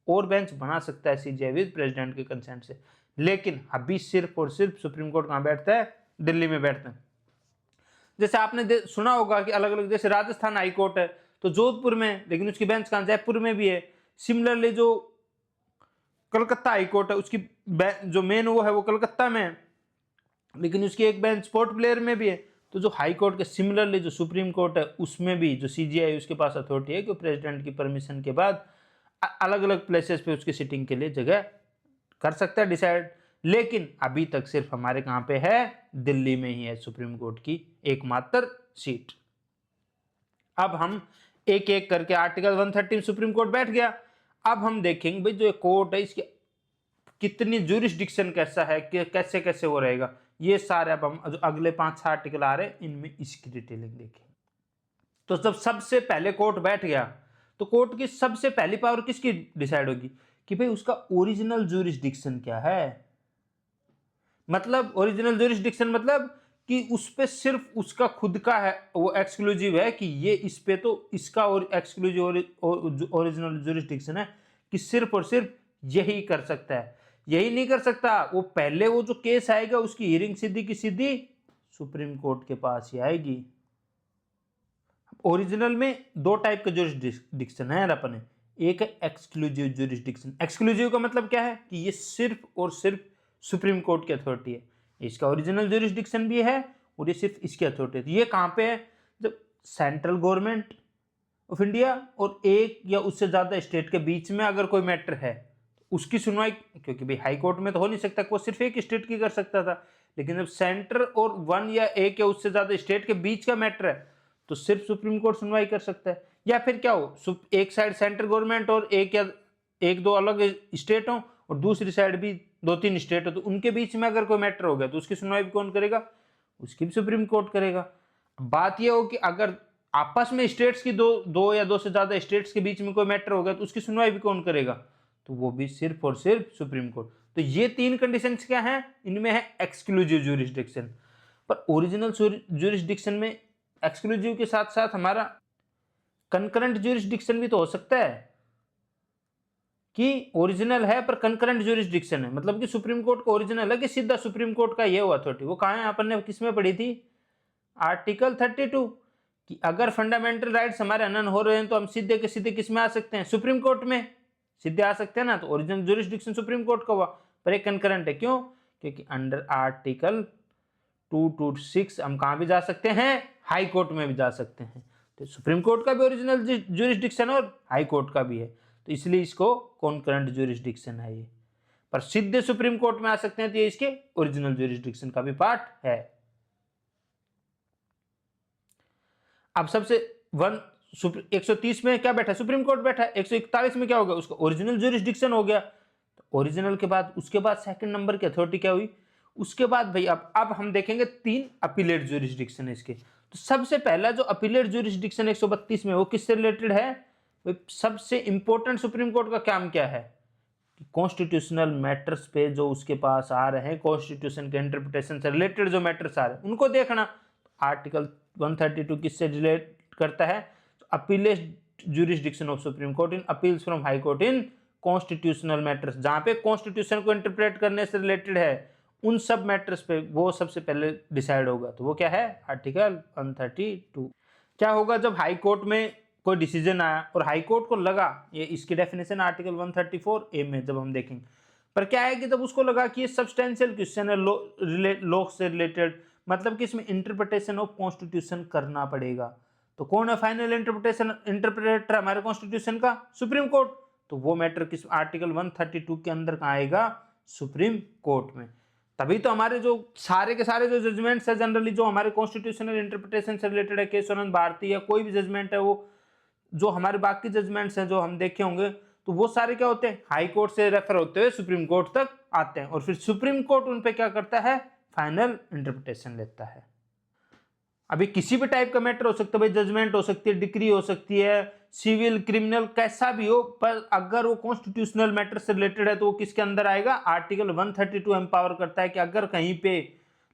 और बेंच बना सकता है सीजीआई विद प्रेसिडेंट के कंसेंट से। लेकिन अभी सिर्फ और सिर्फ सुप्रीम कोर्ट कहां बैठता है, दिल्ली में बैठता है। जैसे आपने सुना होगा कि अलग अलग, जैसे राजस्थान हाई कोर्ट है तो जोधपुर में, लेकिन उसकी बेंच कहां, जयपुर में भी है। सिमिलरली जो कलकत्ता हाई कोर्ट है उसकी जो मेन वो है वो कलकत्ता में है, लेकिन उसकी एक बेंच पोर्ट ब्लेयर में भी है। तो जो हाई कोर्ट के सिमिलरली जो सुप्रीम कोर्ट है उसमें भी जो सीजीआई उसके पास अथॉरिटी है कि प्रेसिडेंट की परमिशन के बाद अलग अलग प्लेसेस पे उसकी सिटिंग के लिए जगह कर सकता है डिसाइड। लेकिन अभी तक सिर्फ हमारे कहां पे है, दिल्ली में ही है सुप्रीम कोर्ट की एकमात्र सीट। अब हम एक एक करके आर्टिकल 130 सुप्रीम कोर्ट बैठ गया। अब हम देखेंगे भाई जो कोर्ट है इसके कितनी जुरिस्डिक्शन कैसा है, कैसे कैसे वो रहेगा, ये सारे अब हम जो अगले 5-6 आर्टिकल आ रहे हैं इनमें इसकी डिटेलिंग देखेंगे। तो जब सबसे पहले कोर्ट बैठ गया तो कोर्ट की सबसे पहली पावर किसकी डिसाइड होगी कि भाई उसका ओरिजिनल जुरिस्डिक्शन क्या है। मतलब ओरिजिनल जुरिस्डिक्शन मतलब कि उस पे सिर्फ उसका खुद का है, वो एक्सक्लूसिव है कि ये इस पे तो इसका और एक्सक्लूसिव ओरिजिनल जुरिस्डिक्शन है कि सिर्फ और सिर्फ यही कर सकता है, यही नहीं कर सकता। वो पहले वो जो केस आएगा उसकी हियरिंग सीधी की सीधी सुप्रीम कोर्ट के पास ही आएगी। ओरिजिनल में दो टाइप का जुरिस्डिक्शन है अपने, एक है एक्सक्लूसिव जुरिस्डिक्शन। एक्सक्लूसिव का मतलब क्या है कि ये सिर्फ और सिर्फ सुप्रीम कोर्ट की अथॉरिटी है, इसका ओरिजिनल जुरिस्डिक्शन भी है और ये सिर्फ इसकी अथॉरिटी है। ये कहां पे है, जब सेंट्रल गवर्नमेंट ऑफ इंडिया और एक या उससे ज्यादा स्टेट के बीच में अगर कोई मैटर है उसकी सुनवाई, क्योंकि भाई हाई कोर्ट में तो हो नहीं सकता, वो सिर्फ एक स्टेट की कर सकता था, लेकिन जब सेंटर और वन या एक या उससे ज्यादा स्टेट के बीच का मैटर है तो सिर्फ सुप्रीम कोर्ट सुनवाई कर सकता है। या फिर क्या हो, एक साइड सेंट्रल गवर्नमेंट और एक या एक दो अलग स्टेट हो और दूसरी साइड भी 2-3 स्टेट हो, तो उनके बीच में अगर कोई मैटर हो गया तो उसकी सुनवाई भी कौन करेगा, उसकी भी सुप्रीम कोर्ट करेगा। बात यह हो कि अगर आपस में स्टेट्स की दो या दो से ज्यादा स्टेट्स के बीच में कोई मैटर हो गया तो उसकी सुनवाई भी कौन करेगा, तो वो भी सिर्फ और सिर्फ सुप्रीम कोर्ट। तो ये 3 कंडीशंस क्या हैं, इनमें है एक्सक्लूसिव ज्यूरिसडिक्शन। पर ओरिजिनल ज्यूरिसडिक्शन में एक्सक्लूसिव के साथ साथ हमारा कंकरेंट ज्यूरिसडिक्शन भी तो हो सकता है कि ओरिजिनल है पर कंकरेंट ज्यूरिसडिक्शन है, मतलब कि सुप्रीम कोर्ट का ओरिजिनल है कि सीधा सुप्रीम कोर्ट का ये हुआ अथॉरिटी। वो कहां है, अपन ने किसमें पढ़ी थी, आर्टिकल 32, कि अगर फंडामेंटल राइट्स हमारे हनन हो रहे हैं तो हम सीधे के सीधे किसमें आ सकते हैं, सुप्रीम कोर्ट में सीधे आ सकते हैं ना। तो ओरिजिनल ज्यूरिसडिक्शन सुप्रीम कोर्ट का हुआ पर एक कंकरेंट है, क्यों, क्योंकि अंडर आर्टिकल 226 हम कहां भी जा सकते हैं, हाई कोर्ट में भी जा सकते हैं। तो सुप्रीम कोर्ट का भी ओरिजिनल ज्यूरिसडिक्शन और हाई कोर्ट का भी है, तो इसलिए इसको कॉन्करेंट ज्यूरिसडिक्शन है ये। पर सीधे सुप्रीम कोर्ट में आ सकते हैं तो ये इसके ओरिजिनल ज्यूरिसडिक्शन का भी पार्ट है। अब सबसे 130 में क्या बैठा, सुप्रीम कोर्ट बैठा। 141 में क्या हो गया, उसका ओरिजिनल ज्यूरिसडिक्शन हो गया। तो ओरिजिनल के बाद उसके बाद सेकंड नंबर की अथॉरिटी क्या हुई, उसके बाद भाई अब हम देखेंगे 3 अपीलेट ज्यूरिसडिक्शन है इसके। तो सबसे पहला जो अपीलेट ज्यूरिसडिक्शन 132 में वो किससे रिलेटेड है, सबसे इंपॉर्टेंट सुप्रीम कोर्ट का काम क्या है कि कॉन्स्टिट्यूशनल मैटर्स पे जो उसके पास आ रहे हैं, कॉन्स्टिट्यूशन के इंटरप्रिटेशन से रिलेटेड जो मैटर्स आ रहे हैं उनको देखना। आर्टिकल 132 किससे रिलेट करता है, appellate jurisdiction of supreme court in appeals from high court in constitutional matters, जहां पे कॉन्स्टिट्यूशन को इंटरप्रेट करने से रिलेटेड है उन सब मैटर्स पे वो सबसे पहले डिसाइड होगा। तो वो क्या है, आर्टिकल 132। क्या होगा जब हाई कोर्ट में कोई डिसीजन आया और हाई कोर्ट को लगा, ये इसकी डेफिनेशन आर्टिकल 134A में जब हम देखेंगे, पर क्या है कि जब उसको लगा कि ये सब्सटेंशियल क्वेश्चन है लॉ से रिलेटेड, मतलब कि इसमें इंटरप्रिटेशन ऑफ कॉन्स्टिट्यूशन करना पड़ेगा, तो कौन है फाइनल इंटरप्रेटर हमारे कॉन्स्टिट्यूशन का? Supreme court. तो वो मैटर किस आर्टिकल 132 के अंदर कहाँ आएगा? सुप्रीम कोर्ट में। तभी तो हमारे जो सारे के सारे जो जजमेंट्स है जनरली जो हमारे कॉन्स्टिट्यूशनल इंटरप्रिटेशन से रिलेटेड है, केशवानंद भारती या कोई भी जजमेंट है, वो जो हमारे बाकी जजमेंट्स हैं जो हम देखे होंगे, तो वो सारे क्या होते हैं? हाई कोर्ट से रेफर होते हुए सुप्रीम कोर्ट तक आते हैं और फिर सुप्रीम कोर्ट उन पे क्या करता है? फाइनल इंटरप्रिटेशन लेता है। अभी किसी भी टाइप का मैटर हो सकता है भाई, जजमेंट हो सकती है, डिक्री हो सकती है, सिविल, क्रिमिनल, कैसा भी हो, पर अगर वो कॉन्स्टिट्यूशनल मैटर से रिलेटेड है तो वो किसके अंदर आएगा? आर्टिकल 132 एम्पावर करता है कि अगर कहीं पे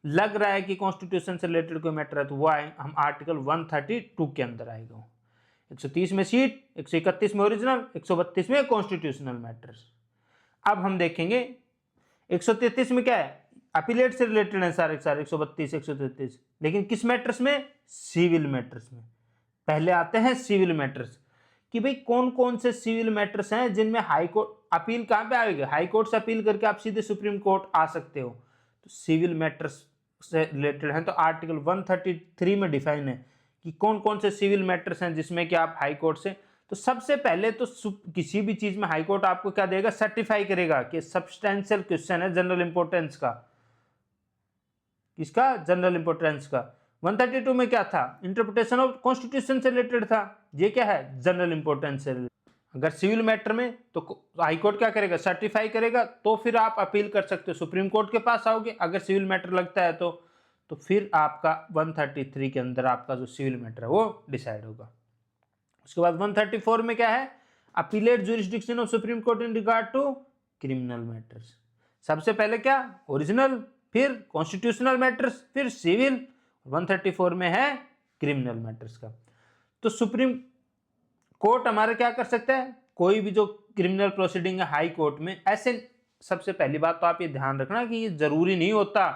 लग रहा है कि कॉन्स्टिट्यूशन से रिलेटेड कोई मैटर है तो वो हम आर्टिकल 132 के अंदर आएगा। 130 में सीट, 131 में ओरिजिनल, 132 में कॉन्स्टिट्यूशनल मैटर्स। अब हम देखेंगे 133 में क्या है? अपीलेट से रिलेटेड है सारे 132 133, लेकिन किस मैटर्स में? सिविल मैटर्स में। पहले आते हैं सिविल मैटर्स कि भाई कौन कौन से सिविल मैटर्स हैं जिनमें हाई कोर्ट अपील कहां पे आएगी? हाई कोर्ट से अपील करके आप सीधे सुप्रीम कोर्ट आ सकते हो। तो सिविल मैटर्स से रिलेटेड हैं तो आर्टिकल 133 में डिफाइन है कि कौन कौन से सिविल मैटर्स हैं जिसमें कि आप हाई कोर्ट से, तो सबसे पहले तो किसी भी चीज में हाई कोर्ट आपको क्या देगा? सर्टिफाई करेगा कि सब्सटेंशियल क्वेश्चन है जनरल इंपॉर्टेंस का। किसका? जनरल इंपॉर्टेंस का। 132 में क्या था? इंटरप्रिटेशन ऑफ कॉन्स्टिट्यूशन से रिलेटेड था। ये क्या है? जनरल इंपॉर्टेंस से। अगर सिविल मैटर में तो हाई कोर्ट क्या करेगा? सर्टिफाई करेगा, तो फिर आप अपील कर सकते हो, सुप्रीम कोर्ट के पास आओगे अगर सिविल मैटर लगता है तो फिर आपका 133 के अंदर आपका जो सिविल मैटर है वो डिसाइड होगा। उसके बाद 134 में क्या है? Appellate jurisdiction of supreme court in regard to criminal matters. सबसे पहले क्या? ओरिजिनल, फिर कॉन्स्टिट्यूशनल मैटर्स, फिर सिविल। 134 में है क्रिमिनल मैटर्स का। तो सुप्रीम कोर्ट हमारा क्या कर सकता है? कोई भी जो क्रिमिनल प्रोसीडिंग है हाई कोर्ट में, ऐसे सबसे पहली बात तो आप ये ध्यान रखना कि ये जरूरी नहीं होता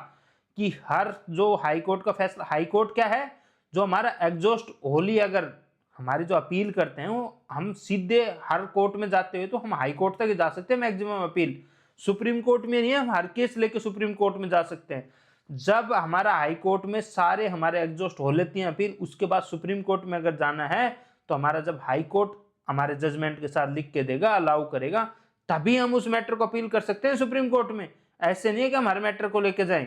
कि हर जो हाई कोर्ट का फैसला, हाई कोर्ट क्या है? जो हमारा एग्जॉस्ट होली, अगर हमारी जो अपील करते हैं वो हम सीधे हर कोर्ट में जाते हुए तो हम हाई कोर्ट तक ही जा सकते हैं मैक्सिमम अपील। सुप्रीम कोर्ट में नहीं है, हम हर केस लेके सुप्रीम कोर्ट में जा सकते हैं। जब हमारा हाई कोर्ट में सारे हमारे एग्जॉस्ट हो लेती हैं अपील, उसके बाद सुप्रीम कोर्ट में अगर जाना है तो हमारा जब हाई कोर्ट हमारे जजमेंट के साथ लिख के देगा, अलाउ करेगा, तभी हम उस मैटर को अपील कर सकते हैं सुप्रीम कोर्ट में। ऐसे नहीं है कि हम हर मैटर को लेके जाएं।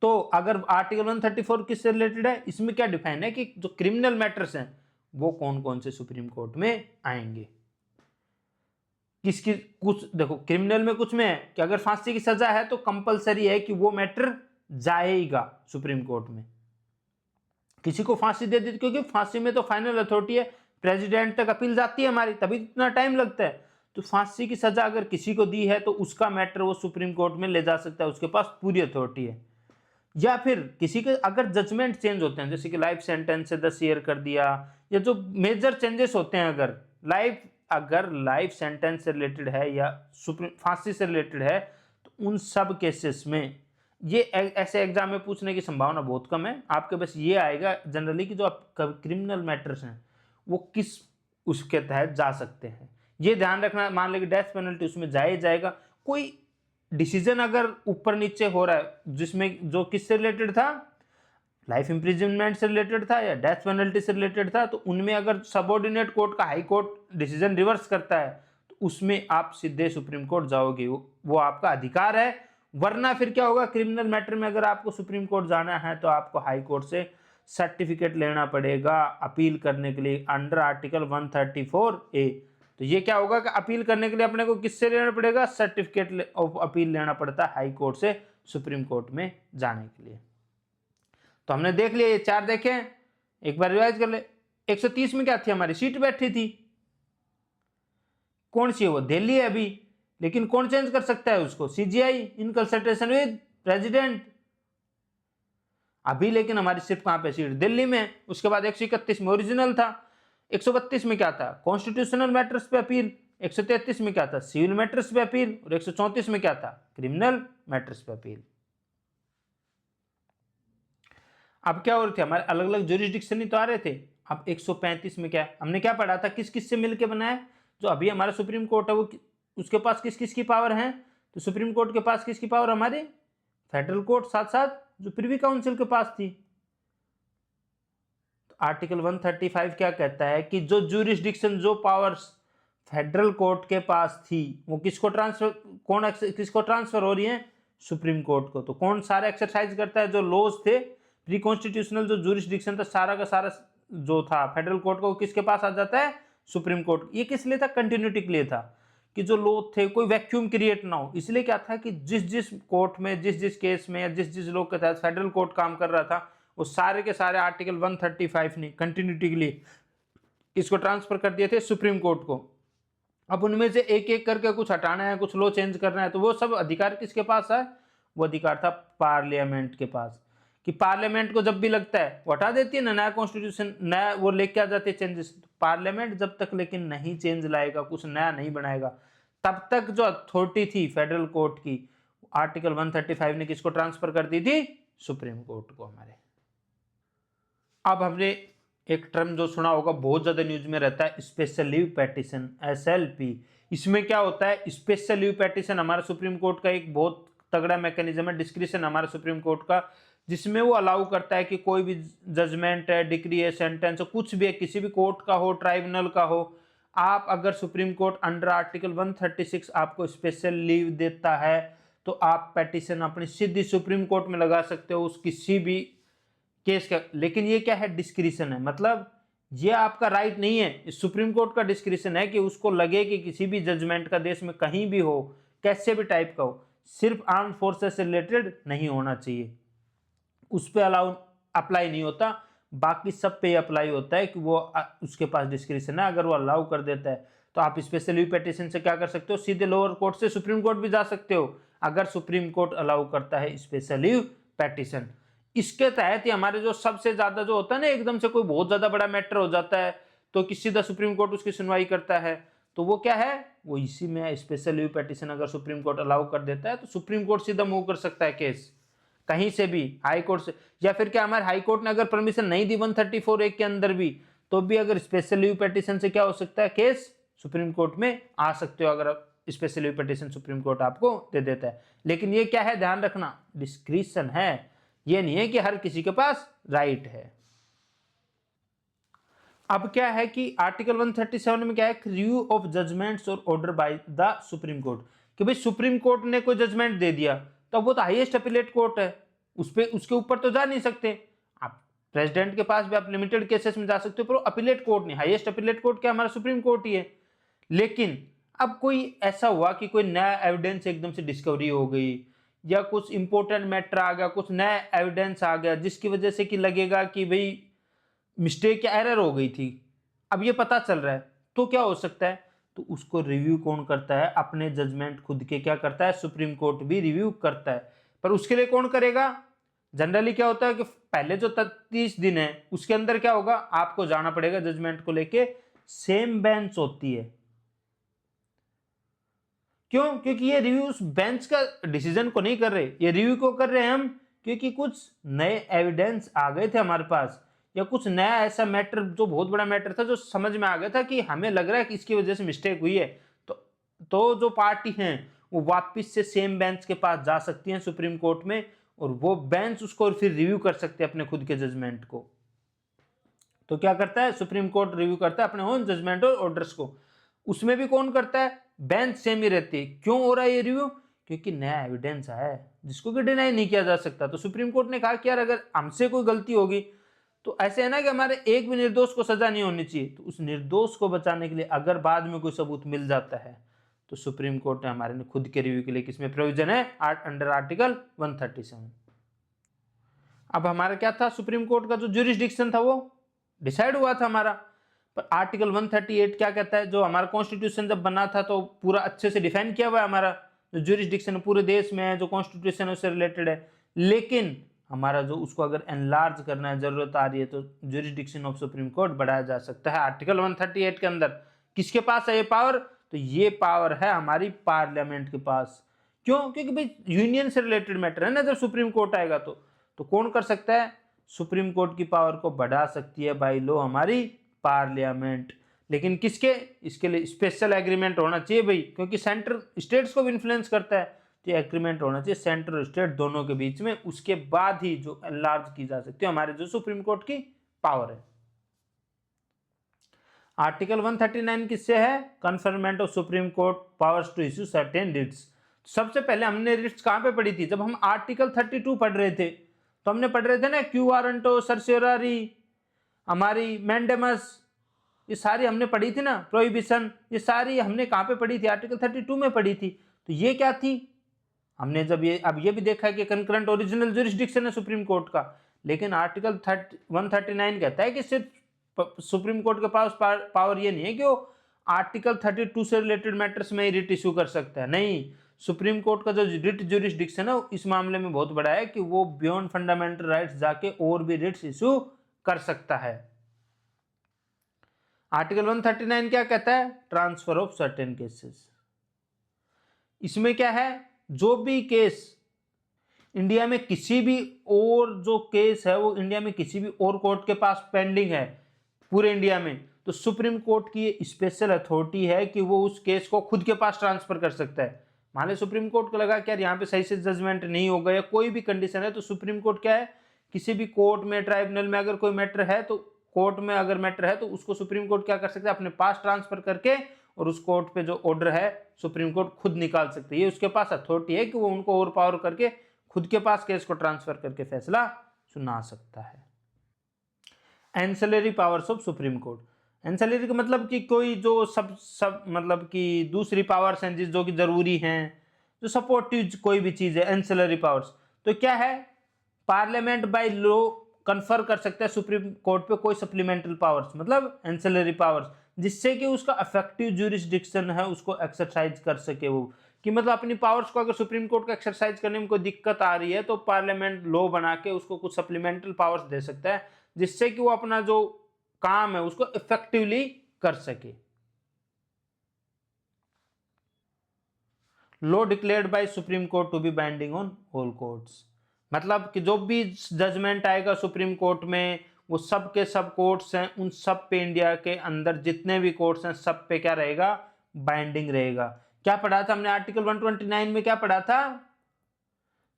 तो अगर आर्टिकल 134 किससे रिलेटेड है? इसमें क्या डिफाइन है कि जो क्रिमिनल मैटर्स हैं वो कौन कौन से सुप्रीम कोर्ट में आएंगे। किसकी? कुछ देखो, क्रिमिनल में कुछ में है कि अगर फांसी की सजा है तो कंपलसरी है कि वो मैटर जाएगा सुप्रीम कोर्ट में। किसी को फांसी दे दी, क्योंकि फांसी में तो फाइनल अथॉरिटी है, प्रेसिडेंट तक अपील जाती है हमारी, तभी इतना टाइम लगता है। तो फांसी की सजा अगर किसी को दी है तो उसका मैटर वो सुप्रीम कोर्ट में ले जा सकता है, उसके पास पूरी अथॉरिटी है। या फिर किसी के अगर जजमेंट चेंज होते हैं, जैसे कि लाइफ सेंटेंस से 10 ईयर कर दिया, या जो मेजर चेंजेस होते हैं, अगर लाइफ सेंटेंस से रिलेटेड है या सुप्रीम फांसी से रिलेटेड है, तो उन सब केसेस में ये ऐसे एग्जाम में पूछने की संभावना बहुत कम है। आपके बस ये आएगा जनरली कि जो क्रिमिनल मैटर्स हैं वो किस उसके तहत जा सकते हैं, ये ध्यान रखना। मान लें कि डेथ पेनल्टी उसमें जाएगा, कोई डिसीजन अगर ऊपर नीचे हो रहा है जिसमें जो किससे रिलेटेड था, लाइफ इंप्रिजनमेंट से रिलेटेड था या डेथ पेनल्टी से रिलेटेड था, तो उनमें अगर सबऑर्डिनेट कोर्ट का हाई कोर्ट डिसीजन रिवर्स करता है तो उसमें आप सीधे सुप्रीम कोर्ट जाओगे, वो आपका अधिकार है। वरना फिर क्या होगा? क्रिमिनल मैटर में अगर आपको सुप्रीम कोर्ट जाना है तो आपको हाई कोर्ट से सर्टिफिकेट लेना पड़ेगा अपील करने के लिए अंडर आर्टिकल 134A। तो ये क्या होगा कि अपील करने के लिए अपने को किससे लेना पड़ेगा? सर्टिफिकेट ऑफ अपील लेना पड़ता है हाई कोर्ट से सुप्रीम कोर्ट में जाने के लिए। तो हमने देख लिया, ये चार देखे, एक बार रिवाइज कर ले। 130 में क्या थी? हमारी सीट बैठी थी, कौन सी है वो? दिल्ली है अभी, लेकिन कौन चेंज कर सकता है उसको? CGI in consultation with president. अभी लेकिन हमारी सिर्फ कहां पे सीट? दिल्ली में। उसके बाद 131 में ओरिजिनल था, 132 में क्या था? कॉन्स्टिट्यूशनल मैटर्स पे अपील, 133 में क्या था? सिविल मैटर्स पे अपील, और 134 में क्या था? क्रिमिनल मैटर्स पे अपील। अब क्या हो रहे थे? हमारे अलग अलग ज्यूरिसडिक्शन ही तो आ रहे थे। अब 135 में क्या हमने क्या पढ़ा था? किस किस से मिलके बना है? जो अभी हमारा सुप्रीम कोर्ट है वो उसके पास किस किस की पावर है? तो सुप्रीम कोर्ट के पास किसकी पावर? हमारी फेडरल कोर्ट, साथ साथ जो प्रिवी काउंसिल के पास थी। आर्टिकल 135 क्या कहता है कि जो ज्यूरिसडिक्शन, जो पावर्स फेडरल कोर्ट के पास थी, वो किसको ट्रांसफर हो रही है? सुप्रीम कोर्ट को। तो कौन सारा एक्सरसाइज करता है? जो लॉज थे प्री कॉन्स्टिट्यूशनल, जो ज्यूरिसडिक्शन था सारा का सारा जो था फेडरल कोर्ट को, किसके पास आ जाता है? Supreme court. ये किस लिए था? कंटिन्यूटी के लिए था, कि जो लॉ थे कोई वैक्यूम क्रिएट ना हो। इसलिए क्या था कि जिस जिस कोर्ट में, जिस जिस केस में या जिस जिस लॉ के तहत फेडरल कोर्ट काम कर रहा था, वो सारे के सारे आर्टिकल 135 ने कंटिन्यूटी के लिए इसको ट्रांसफर कर दिए थे सुप्रीम कोर्ट को। अब उनमें से एक एक करके कुछ हटाना है, कुछ लॉ चेंज करना है, तो वो सब अधिकार किसके पास है? वो अधिकार था पार्लियामेंट के पास। कि पार्लियामेंट को जब भी लगता है वो हटा देती है ना, नया कॉन्स्टिट्यूशन, नया वो लेके आ जाते हैं चेंजेस। पार्लियामेंट जब तक लेकिन नहीं चेंज लाएगा, कुछ नया नहीं बनाएगा, तब तक जो अथॉरिटी थी फेडरल कोर्ट की, आर्टिकल 135 ने किसको ट्रांसफर कर दी थी? सुप्रीम कोर्ट को हमारे। अब हमने एक टर्म जो सुना होगा, बहुत ज्यादा न्यूज में रहता है, स्पेशल लीव पेटिशन, SLP। इसमें क्या होता है? स्पेशल लीव पेटिशन हमारा सुप्रीम कोर्ट का एक बहुत तगड़ा मैकेनिज्म है, डिस्क्रिशन हमारा सुप्रीम कोर्ट का, जिसमें वो अलाउ करता है कि कोई भी जजमेंट है, डिक्री है, सेंटेंस है, कुछ भी है, किसी भी कोर्ट का हो, ट्राइब्यूनल का हो, आप अगर सुप्रीम कोर्ट अंडर आर्टिकल 136 आपको स्पेशल लीव देता है, तो आप पेटिशन अपनी सीधी सुप्रीम कोर्ट में लगा सकते हो उस किसी भी केस का। लेकिन ये क्या है? डिस्क्रिशन है, मतलब ये आपका राइट नहीं है, सुप्रीम कोर्ट का डिस्क्रिशन है कि उसको लगे कि किसी भी जजमेंट का देश में कहीं भी हो, कैसे भी टाइप का हो, सिर्फ आर्म फोर्सेस से रिलेटेड नहीं होना चाहिए, उस पर अप्लाई नहीं होता, बाकी सब पे अप्लाई होता है कि वो उसके पास डिस्क्रिशन है। अगर वो अलाउ कर देता है तो आप स्पेशल लीव पेटिशन से क्या कर सकते हो? सीधे लोअर कोर्ट से सुप्रीम कोर्ट भी जा सकते हो, अगर सुप्रीम कोर्ट अलाउ करता है स्पेशल लीव पेटिशन। इसके तहत ही हमारे जो सबसे ज्यादा जो होता है ना, एकदम से कोई बहुत ज्यादा बड़ा मैटर हो जाता है तो कि सीधा सुप्रीम कोर्ट उसकी सुनवाई करता है, तो वो क्या है? वो इसी में स्पेशल लीव पेटिशन अगर सुप्रीम कोर्ट अलाउ कर देता है तो सुप्रीम कोर्ट सीधा मूव कर सकता है केस, कहीं से भी, हाई कोर्ट से, या फिर क्या हमारे हाई कोर्ट ने अगर परमिशन नहीं दी 134A के अंदर भी, तो भी अगर स्पेशल लीव पेटिशन से क्या हो सकता है? केस सुप्रीम कोर्ट में आ सकते हो, अगर special leave petition supreme court आपको दे देता है। लेकिन ये क्या है? ध्यान रखना, डिस्क्रिशन है, ये नहीं है कि हर किसी के पास राइट है। अब क्या है कि आर्टिकल 137 में क्या है? रिव्यू ऑफ जजमेंट्स और order by the supreme court, कि भाई सुप्रीम कोर्ट ने कोई जजमेंट दे दिया तो वो तो हाईएस्ट अपीलेट कोर्ट है, उस पे उसके ऊपर तो जा नहीं सकते आप। प्रेसिडेंट के पास भी आप लिमिटेड केसेस में जा सकते हो, पर अपीलेट कोर्ट नहीं, हाईएस्ट अपीलेट कोर्ट क्या? हमारा सुप्रीम कोर्ट ही है। लेकिन अब कोई ऐसा हुआ कि कोई नया एविडेंस एकदम से डिस्कवरी हो गई, या कुछ इंपॉर्टेंट मैटर आ गया, कुछ नया एविडेंस आ गया जिसकी वजह से कि लगेगा कि भाई मिस्टेक या एरर हो गई थी, अब ये पता चल रहा है, तो क्या हो सकता है? तो उसको रिव्यू कौन करता है? अपने जजमेंट खुद के क्या करता है? सुप्रीम कोर्ट भी रिव्यू करता है। पर उसके लिए कौन करेगा? जनरली क्या होता है कि पहले जो 30 दिन है उसके अंदर क्या होगा? आपको जाना पड़ेगा जजमेंट को लेके, सेम बेंच होती है। क्यों? क्योंकि ये रिव्यू उस बेंच का डिसीजन को नहीं कर रहे, ये रिव्यू को कर रहे हैं हम, क्योंकि कुछ नए एविडेंस आ गए थे हमारे पास, या कुछ नया ऐसा मैटर जो बहुत बड़ा मैटर था जो समझ में आ गया था कि हमें लग रहा है कि इसकी वजह से मिस्टेक हुई है, तो जो पार्टी हैं वो वापस से सेम बेंच के पास जा सकती हैं सुप्रीम कोर्ट में, और वो बेंच उसको फिर रिव्यू कर सकते हैं अपने खुद के जजमेंट को। तो क्या करता है? सुप्रीम कोर्ट रिव्यू करता है अपने ओन जजमेंट और ऑर्डर्स को। उसमें भी कौन करता है? बेंच सेम ही रहती है। क्यों हो रहा है ये रिव्यू? क्योंकि नया एविडेंस आया है जिसको कि डिनाई नहीं किया जा सकता। तो सुप्रीम कोर्ट ने कहा कि यार अगर हमसे कोई गलती होगी, तो ऐसे है ना कि हमारे एक भी निर्दोष को सजा नहीं होनी चाहिए, तो उस निर्दोष को बचाने के लिए अगर बाद में कोई सबूत मिल जाता है, तो सुप्रीम कोर्ट ने हमारे खुद के रिव्यू के लिए किसमें प्रोविजन है? Under article 137। अब हमारा क्या था? सुप्रीम कोर्ट का जो ज्यूरिसडिक्शन था वो डिसाइड हुआ था हमारा, पर आर्टिकल 138 क्या कहता है? जो हमारा कॉन्स्टिट्यूशन जब बना था तो पूरा अच्छे से डिफाइन किया हुआ है, हमारा जो ज्यूरिसडिक्शन पूरे देश में है, जो कॉन्स्टिट्यूशन उससे रिलेटेड है। लेकिन हमारा जो उसको अगर एनलार्ज करना है, जरूरत आ रही है, तो ज्यूरिसडिक्शन ऑफ सुप्रीम कोर्ट बढ़ाया जा सकता है आर्टिकल 138 के अंदर। किसके पास है ये पावर? तो ये पावर है हमारी पार्लियामेंट के पास। क्यों? क्योंकि भाई यूनियन से रिलेटेड मैटर है ना, जब सुप्रीम कोर्ट आएगा तो कौन कर सकता है? सुप्रीम कोर्ट की पावर को बढ़ा सकती है बाय लॉ हमारी पार्लियामेंट। लेकिन किसके? इसके लिए स्पेशल एग्रीमेंट होना चाहिए भाई, क्योंकि सेंटर स्टेट्स को भी इन्फ्लुएंस करता है, तो एग्रीमेंट होना चाहिए सेंटर और स्टेट दोनों के बीच में, उसके बाद ही जो एनलार्ज की जा सकती है हमारे जो सुप्रीम कोर्ट की पावर है। आर्टिकल 139 किससे है? Conferment of supreme court powers to issue certain writs. सबसे पहले हमने रिट्स कहाँ पे पढ़ी थी? जब हम आर्टिकल 32 पढ़ रहे थे तो हमने पढ़ रहे थे ना, क्यू वारंटो, सर्सियोरारी, हमारी मैंडेमस, ये सारी हमने पढ़ी थी ना, प्रोहिबिशन, ये सारी हमने कहाँ पे पढ़ी थी? आर्टिकल 32 में पढ़ी थी। तो ये क्या थी? हमने जब अब ये भी देखा कि कंकरेंट ओरिजिनल जुरिस्डिक्शन है सुप्रीम कोर्ट का, लेकिन आर्टिकल 139 कहता है कि सिर्फ सुप्रीम कोर्ट के पास पावर ये नहीं है कि वो आर्टिकल 32 से रिलेटेड मैटर्स में ही रिट इशू कर सकता है। नहीं, सुप्रीम कोर्ट का जो रिट जुरिस्डिक्शन है इस मामले में बहुत बड़ा है कि वो बियॉन्ड फंडामेंटल राइट्स जाके और भी रिट्स इशू कर सकता है। आर्टिकल 139 क्या कहता है? Transfer of certain cases. इसमें क्या है? जो भी केस इंडिया में किसी भी और जो केस है वो इंडिया में किसी भी और कोर्ट के पास पेंडिंग है पूरे इंडिया में, तो सुप्रीम कोर्ट की ये स्पेशल अथॉरिटी है कि वो उस केस को खुद के पास ट्रांसफर कर सकता है। मान लो सुप्रीम कोर्ट को लगा कि यार यहाँ पे सही से जजमेंट नहीं होगा या कोई भी कंडीशन है, तो सुप्रीम कोर्ट क्या है, किसी भी कोर्ट में, ट्राइब्यूनल में अगर कोई मैटर है, तो कोर्ट में अगर मैटर है तो उसको सुप्रीम कोर्ट क्या कर सकता है? अपने पास ट्रांसफर करके और उस कोर्ट पे जो ऑर्डर है सुप्रीम कोर्ट खुद निकाल सकती है। ये उसके पास अथॉरिटी है कि वो उनको ओवर पावर करके खुद के पास केस को ट्रांसफर करके फैसला सुना सकता है। Ancillary powers of supreme court. Ancillary का मतलब कि कोई जो सब मतलब कि दूसरी पावर्स हैं जो कि जरूरी हैं, जो सपोर्टिव कोई भी चीज है, एंसिलरी पावर्स। तो क्या है? पार्लियामेंट बाय लॉ कन्फर कर सकता है सुप्रीम कोर्ट पे कोई सप्लीमेंट्री पावर्स, मतलब एंसिलरी पावर्स, जिससे कि उसका अफेक्टिव ज्यूरिसडिक्शन है उसको एक्सरसाइज कर सके वो, कि मतलब अपनी पावर्स को अगर सुप्रीम कोर्ट को एक्सरसाइज करने में कोई दिक्कत आ रही है तो पार्लियामेंट लॉ बना के उसको कुछ सप्लीमेंट्री पावर्स दे सकता है, जिससे कि वो अपना जो काम है उसको इफेक्टिवली कर सके। Law declared by supreme court to be binding on all courts, मतलब कि जो भी जजमेंट आएगा सुप्रीम कोर्ट में वो सब के सब कोर्ट्स हैं, उन सब पे, इंडिया के अंदर जितने भी कोर्ट्स हैं सब पे क्या रहेगा? बाइंडिंग रहेगा। क्या पढ़ा था हमने आर्टिकल 129 में? क्या पढ़ा था?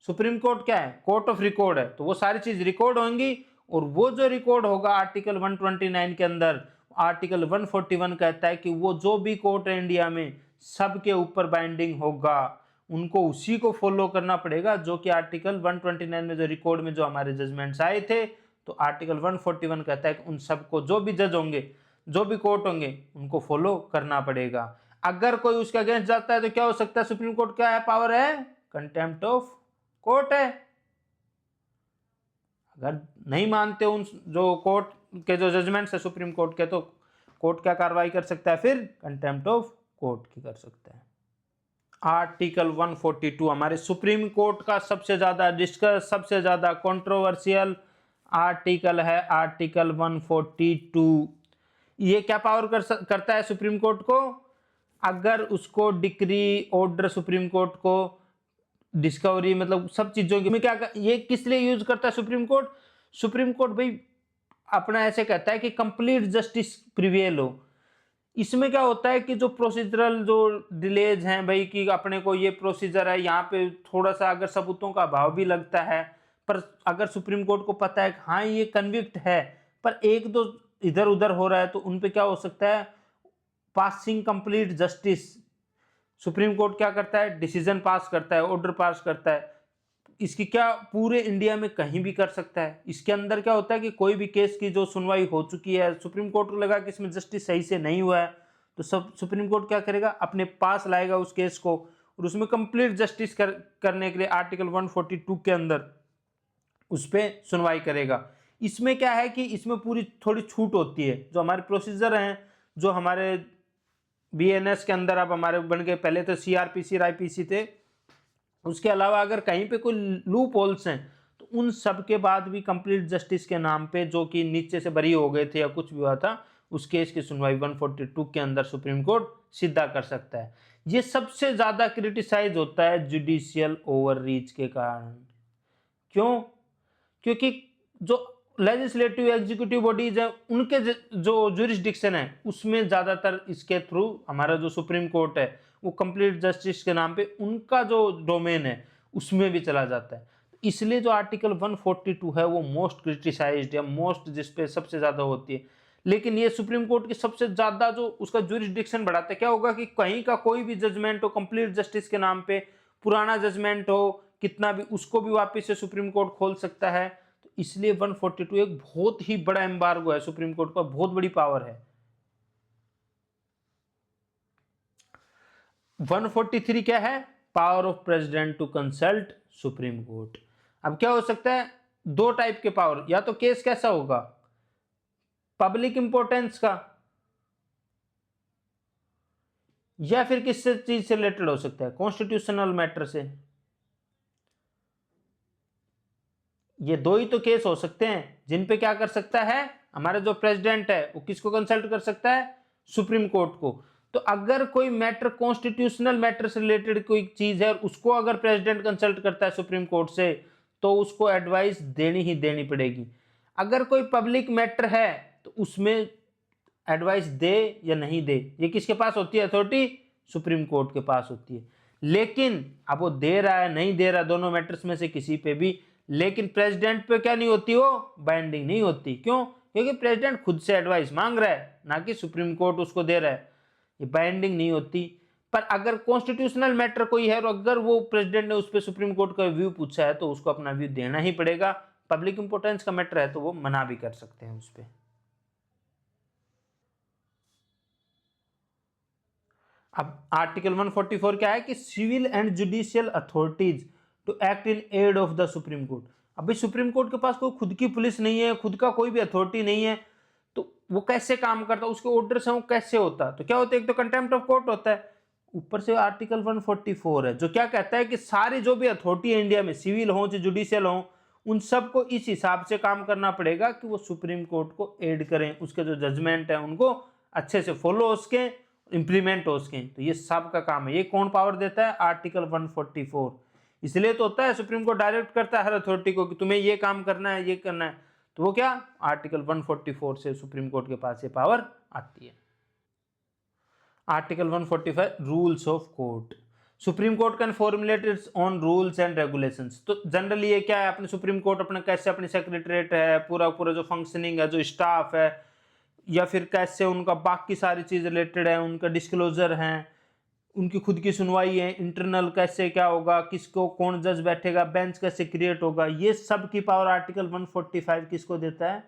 सुप्रीम कोर्ट क्या है? कोर्ट ऑफ रिकॉर्ड है, तो वो सारी चीज रिकॉर्ड होंगी और वो जो रिकॉर्ड होगा आर्टिकल 129 के अंदर, आर्टिकल 141 कहता है कि वो जो भी कोर्ट है इंडिया में सबके ऊपर बाइंडिंग होगा, उनको उसी को फॉलो करना पड़ेगा जो कि आर्टिकल 129 में जो रिकॉर्ड में जो हमारे जजमेंट्स आए थे। तो आर्टिकल 141 कहता है कि उन सबको जो भी जज होंगे, जो भी कोर्ट होंगे, उनको फॉलो करना पड़ेगा। अगर कोई उसके अगेंस्ट जाता है तो क्या हो सकता है? सुप्रीम कोर्ट क्या है? पावर है कंटेम्प्ट ऑफ कोर्ट है। अगर नहीं मानते उन जो कोर्ट के जो जजमेंट्स है सुप्रीम कोर्ट के, तो कोर्ट क्या कार्रवाई कर सकता है? फिर कंटेम्प्ट ऑफ कोर्ट की कर सकता है। आर्टिकल 142 हमारे सुप्रीम कोर्ट का सबसे ज्यादा डिस्कस, सबसे ज्यादा कंट्रोवर्शियल आर्टिकल है, आर्टिकल 142। ये क्या पावर करता है सुप्रीम कोर्ट को? अगर उसको डिक्री, ऑर्डर, सुप्रीम कोर्ट को डिस्कवरी, मतलब सब चीजों की में क्या ये किस लिए यूज करता है सुप्रीम कोर्ट? सुप्रीम कोर्ट भाई अपना ऐसे कहता है कि कंप्लीट जस्टिस प्रिवेल हो। इसमें क्या होता है कि जो प्रोसीजरल जो डिलेज हैं भाई, कि अपने को ये प्रोसीजर है, यहाँ पे थोड़ा सा अगर सबूतों का अभाव भी लगता है, पर अगर सुप्रीम कोर्ट को पता है कि हाँ ये कन्विक्ट है, पर एक दो इधर उधर हो रहा है, तो उन पे क्या हो सकता है? Passing complete justice. Supreme court क्या करता है? डिसीजन पास करता है, ऑर्डर पास करता है। इसकी क्या पूरे इंडिया में कहीं भी कर सकता है। इसके अंदर क्या होता है कि कोई भी केस की जो सुनवाई हो चुकी है, सुप्रीम कोर्ट को लगा कि इसमें जस्टिस सही से नहीं हुआ है, तो सब सुप्रीम कोर्ट क्या करेगा? अपने पास लाएगा उस केस को और उसमें कंप्लीट जस्टिस करने के लिए आर्टिकल 142 के अंदर उस पर सुनवाई करेगा। इसमें क्या है कि इसमें पूरी थोड़ी छूट होती है। जो हमारे प्रोसीजर हैं, जो हमारे बीएनएस के अंदर अब हमारे बन गए, पहले तो सीआरपीसी और आईपीसी थे, उसके अलावा अगर कहीं पे कोई लूप होल्स हैं तो उन सब के बाद भी कंप्लीट जस्टिस के नाम पे, जो कि नीचे से बरी हो गए थे या कुछ भी हुआ था, उस केस की सुनवाई 142 के अंदर सुप्रीम कोर्ट सीधा कर सकता है। ये सबसे ज्यादा क्रिटिसाइज होता है जुडिशियल ओवररीच के कारण। क्यों? क्योंकि जो लेजिस्लेटिव एग्जीक्यूटिव बॉडीज है उनके जो जुरिस्डिक्शन है उसमें ज्यादातर इसके थ्रू हमारा जो सुप्रीम कोर्ट है वो कंप्लीट जस्टिस के नाम पे उनका जो डोमेन है उसमें भी चला जाता है। इसलिए जो आर्टिकल 142 है वो मोस्ट क्रिटिसाइज्ड या मोस्ट जिस पे सबसे ज्यादा होती है। लेकिन ये सुप्रीम कोर्ट की सबसे ज्यादा जो उसका जुरिस्डिक्शन बढ़ाता है, क्या होगा कि कहीं का कोई भी जजमेंट हो कंप्लीट जस्टिस के नाम पे, पुराना जजमेंट हो कितना भी, उसको भी वापस से सुप्रीम कोर्ट खोल सकता है। तो इसलिए 142 एक बहुत ही बड़ा एम्बार्गो है सुप्रीम कोर्ट का, बहुत बड़ी पावर है। 143 क्या है? Power of president to consult supreme court. अब क्या हो सकता है? दो टाइप के पावर, या तो केस कैसा होगा, पब्लिक इंपॉर्टेंस का, या फिर किससे चीज से रिलेटेड हो सकता है, कॉन्स्टिट्यूशनल मैटर से। ये दो ही तो केस हो सकते हैं जिन पे क्या कर सकता है हमारा जो प्रेसिडेंट है, वो किसको कंसल्ट कर सकता है? सुप्रीम कोर्ट को। तो अगर कोई मैटर कॉन्स्टिट्यूशनल मैटर से रिलेटेड कोई चीज है और उसको अगर प्रेसिडेंट कंसल्ट करता है सुप्रीम कोर्ट से, तो उसको एडवाइस देनी ही देनी पड़ेगी। अगर कोई पब्लिक मैटर है तो उसमें एडवाइस दे या नहीं दे, ये किसके पास होती है अथॉरिटी? सुप्रीम कोर्ट के पास होती है। लेकिन अब वो दे रहा है नहीं दे रहा, दोनों मैटर्स में से किसी पे भी, लेकिन प्रेसिडेंट पे क्या नहीं होती, वो बाइंडिंग नहीं होती। क्यों? क्योंकि प्रेसिडेंट खुद से एडवाइस मांग रहा है, ना कि सुप्रीम कोर्ट उसको दे रहा है, ये बाइंडिंग नहीं होती। पर अगर कॉन्स्टिट्यूशनल मैटर कोई है और अगर वो प्रेसिडेंट ने उस पर सुप्रीम कोर्ट का व्यू पूछा है, तो उसको अपना व्यू देना ही पड़ेगा। पब्लिक इंपोर्टेंस का मैटर है तो वो मना भी कर सकते हैं उस पर। अब आर्टिकल 144 क्या है कि civil and judicial authorities to act in aid of the supreme court. अभी सुप्रीम कोर्ट के पास कोई खुद की पुलिस नहीं है, खुद का कोई भी अथॉरिटी नहीं है, तो वो कैसे काम करता, उसके ऑर्डर से वो कैसे होता? तो क्या होता है, एक तो कंटेम्प्ट ऑफ कोर्ट होता है, ऊपर से आर्टिकल 144 है जो क्या कहता है कि सारी जो भी अथॉरिटी है इंडिया में, सिविल हो चाहे जुडिशियल हो, उन सबको इस हिसाब से काम करना पड़ेगा कि वो सुप्रीम कोर्ट को एड करें, उसके जो जजमेंट है उनको अच्छे से फॉलो हो सके, इंप्लीमेंट हो सके। तो ये सब का काम है। ये कौन पावर देता है? आर्टिकल 144। इसलिए तो होता है सुप्रीम कोर्ट डायरेक्ट करता है हर अथॉरिटी को कि तुम्हें ये काम करना है, ये करना है। तो वो क्या, आर्टिकल 144 से सुप्रीम कोर्ट के पास ये पावर आती है। Article 145 rules of court. Supreme court can formulate it's on rules and regulations. तो जनरली ये क्या है, अपने सुप्रीम कोर्ट अपने कैसे अपनी सेक्रेटरीट है, पूरा पूरा जो फंक्शनिंग है, जो स्टाफ है, या फिर कैसे उनका बाकी सारी चीज रिलेटेड है, उनका डिस्क्लोजर है, उनकी खुद की सुनवाई है, इंटरनल कैसे क्या होगा, किसको कौन जज बैठेगा, बेंच कैसे क्रिएट होगा, ये सब की पावर आर्टिकल 145 किसको देता है?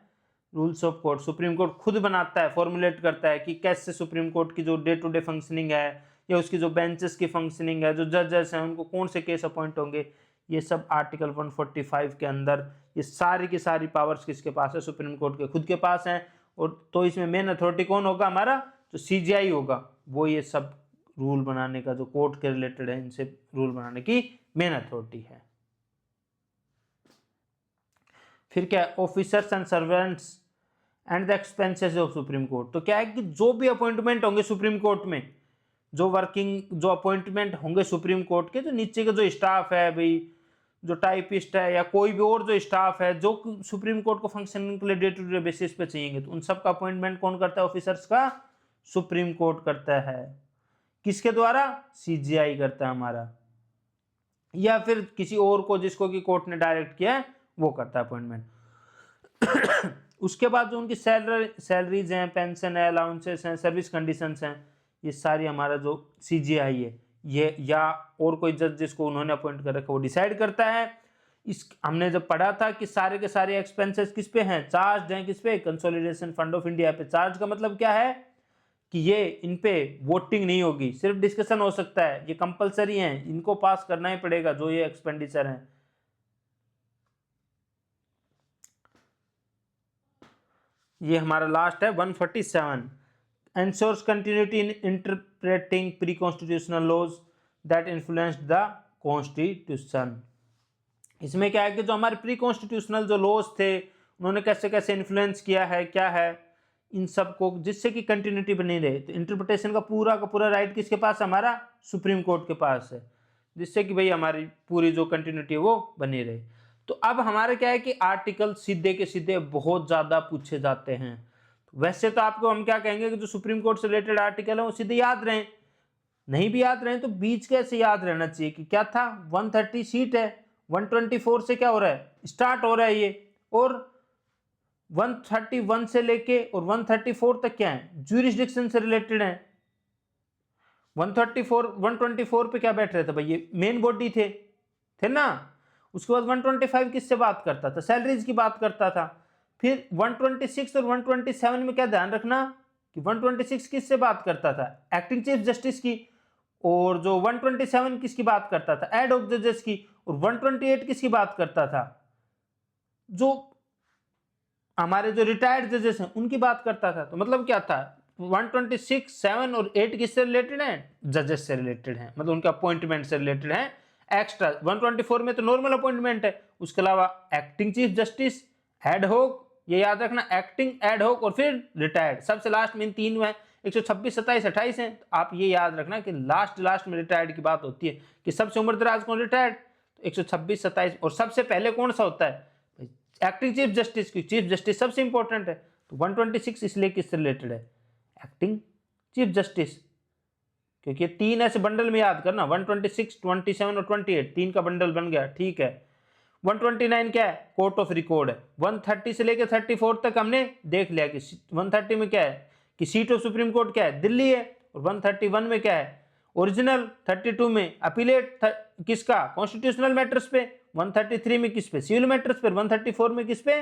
Rules of court. Supreme court खुद बनाता है, फॉर्मुलेट करता है कि कैसे सुप्रीम कोर्ट की जो डे टू डे फंक्शनिंग है, या उसकी जो बेंचेस की फंक्शनिंग है, जो जजेस हैं उनको कौन से केस अपॉइंट होंगे, ये सब आर्टिकल 145 के अंदर, ये सारी की सारी पावर्स किसके पास है? सुप्रीम कोर्ट के खुद के पास हैं। और तो इसमें मेन अथॉरिटी कौन होगा हमारा? जो सीजीआई होगा, वो ये सब रूल बनाने का, जो कोर्ट के रिलेटेड है, इनसे रूल बनाने की मेन अथॉरिटी है। फिर क्या है? Officers and servants and the expenses of supreme court. तो क्या है कि जो भी अपॉइंटमेंट होंगे सुप्रीम कोर्ट में, जो वर्किंग जो अपॉइंटमेंट होंगे सुप्रीम कोर्ट के, जो नीचे का जो स्टाफ है भाई, जो टाइपिस्ट है या कोई भी और जो स्टाफ है जो सुप्रीम कोर्ट को फंक्शनिंग के लिए डे टू डे बेसिस पे चाहिए, तो उन सब का अपॉइंटमेंट कौन करता है? ऑफिसर्स का सुप्रीम कोर्ट करता है। किसके द्वारा? सीजीआई करता है हमारा, या फिर किसी और को जिसको कि कोर्ट ने डायरेक्ट किया है वो करता है अपॉइंटमेंट। उसके बाद जो उनकी सैलरीज हैं, पेंशन है, अलाउंसेस हैं, सर्विस कंडीशंस हैं, ये सारी हमारा जो सीजीआई है ये, या और कोई जज जिसको उन्होंने अपॉइंट कर रखा, वो डिसाइड करता है। इस हमने जब पढ़ा था कि सारे के सारे एक्सपेंसेस किस पे हैं? चार्ज हैं। किस पे? कंसोलिडेशन फंड ऑफ इंडिया पे। चार्ज का मतलब क्या है कि ये इन पे वोटिंग नहीं होगी, सिर्फ डिस्कशन हो सकता है, ये कंपलसरी है, इनको पास करना ही पड़ेगा जो ये एक्सपेंडिचर है। ये हमारा लास्ट है 147। Ensures continuity in interpreting pre constitutional laws that influenced the constitution. इसमें क्या है कि जो हमारे प्री कॉन्स्टिट्यूशनल जो लॉज थे, उन्होंने कैसे कैसे इन्फ्लुएंस किया है, क्या है, इन सब को, जिससे कि कंटिन्यूटी बनी रहे। तो इंटरप्रिटेशन का पूरा राइट किसके पास है? हमारा सुप्रीम कोर्ट के पास है, जिससे कि भाई हमारी पूरी जो कंटिन्यूटी है वो बनी रहे। तो अब हमारे क्या है कि आर्टिकल सीधे के सीधे बहुत ज्यादा पूछे जाते हैं। वैसे तो आपको हम क्या कहेंगे कि जो सुप्रीम कोर्ट से रिलेटेड आर्टिकल है वो सीधे याद रहे, नहीं भी याद रहे तो बीच कैसे याद रहना चाहिए कि क्या था, 130 सीट है, 124 से क्या हो रहा है? स्टार्ट हो रहा है ये, और 131 से लेके और 134 तक क्या है, ज्यूरिसडिक्शन से रिलेटेड है। 124 पे क्या बैठ रहे थे भाई, ये मेन बॉडी थे ना। उसके बाद 125 किससे बात करता था, सैलरीज की बात करता था। फिर 126 और 127 में क्या ध्यान रखना कि 126 किससे बात करता था, एक्टिंग चीफ जस्टिस की, और जो 127 किसकी बात करता था, एड ऑफ जजेस की, और 128 किसकी बात करता था, जो हमारे जो रिटायर्ड जजेस हैं उनकी बात करता था। तो मतलब क्या था, 126, 7 और 8 किससे रिलेटेड है, जजेस से रिलेटेड है, मतलब उनके अपॉइंटमेंट से रिलेटेड है। एक्स्ट्रा 124 में तो नॉर्मल अपॉइंटमेंट है, उसके अलावा एक्टिंग चीफ जस्टिस, एड होक, ये याद रखना, एक्टिंग, एड होक और फिर रिटायर्ड, सबसे लास्ट में इन तीन में 126, 27, 28 है। तो आप ये याद रखना कि लास्ट में रिटायर्ड की बात होती है कि सबसे उम्र दराज कौन, रिटायर्ड, तो 126, 27, और सबसे पहले कौन सा होता है, एक्टिंग चीफ जस्टिस की, चीफ जस्टिस सबसे इंपॉर्टेंट है। तो 126 इसलिए किससे रिलेटेड है, एक्टिंग चीफ जस्टिस, क्योंकि तीन ऐसे बंडल में याद करना, 126, 27 और 28 तीन का बंडल बन गया, ठीक है। 129 क्या है, कोर्ट ऑफ रिकॉर्ड है। 130 से लेकर 34 तक हमने देख लिया कि 130 में क्या है कि सीट ऑफ सुप्रीम कोर्ट क्या है, दिल्ली है, और 131 में क्या है, ओरिजिनल, 32 में अपीलेट किसका, कॉन्स्टिट्यूशनल मैटर्स पे, 133 में किस पे, सिविल मैटर्स पे, 134 में किस पे,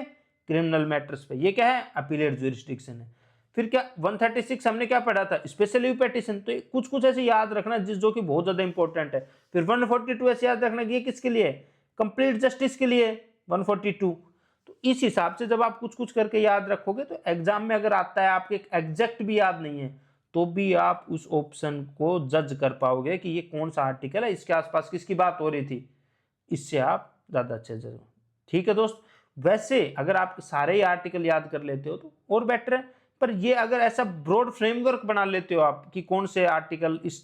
क्रिमिनल मैटर्स पे। ये क्या है, अपीलेट ज्यूरिसडिक्शन है। फिर क्या 136 हमने क्या पढ़ा था, स्पेशल लीव पेटिशन। तो कुछ कुछ ऐसे याद रखना जो कि बहुत ज्यादा इंपॉर्टेंट है। फिर 142 ऐसे याद रखना कि ये किसके लिए, कंप्लीट जस्टिस के लिए 142। तो इस हिसाब से जब आप कुछ कुछ करके याद रखोगे तो एग्जाम में अगर आता है आपके एग्जैक्ट भी याद नहीं है तो भी आप उस ऑप्शन को जज कर पाओगे कि ये कौन सा आर्टिकल है, इसके आसपास किसकी बात हो रही थी, इससे आप ज्यादा अच्छे जज हो। ठीक है दोस्त, वैसे अगर आप सारे ही आर्टिकल याद कर लेते हो तो और बेटर है, पर ये अगर ऐसा ब्रॉड फ्रेमवर्क बना लेते हो आप कि कौन से आर्टिकल इस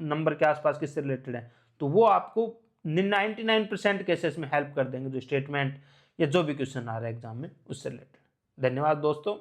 नंबर के आसपास किससे रिलेटेड है, तो वो आपको 99% केसेस में हेल्प कर देंगे, जो स्टेटमेंट या जो भी क्वेश्चन आ रहा है एग्जाम में उससे रिलेटेड। धन्यवाद दोस्तों।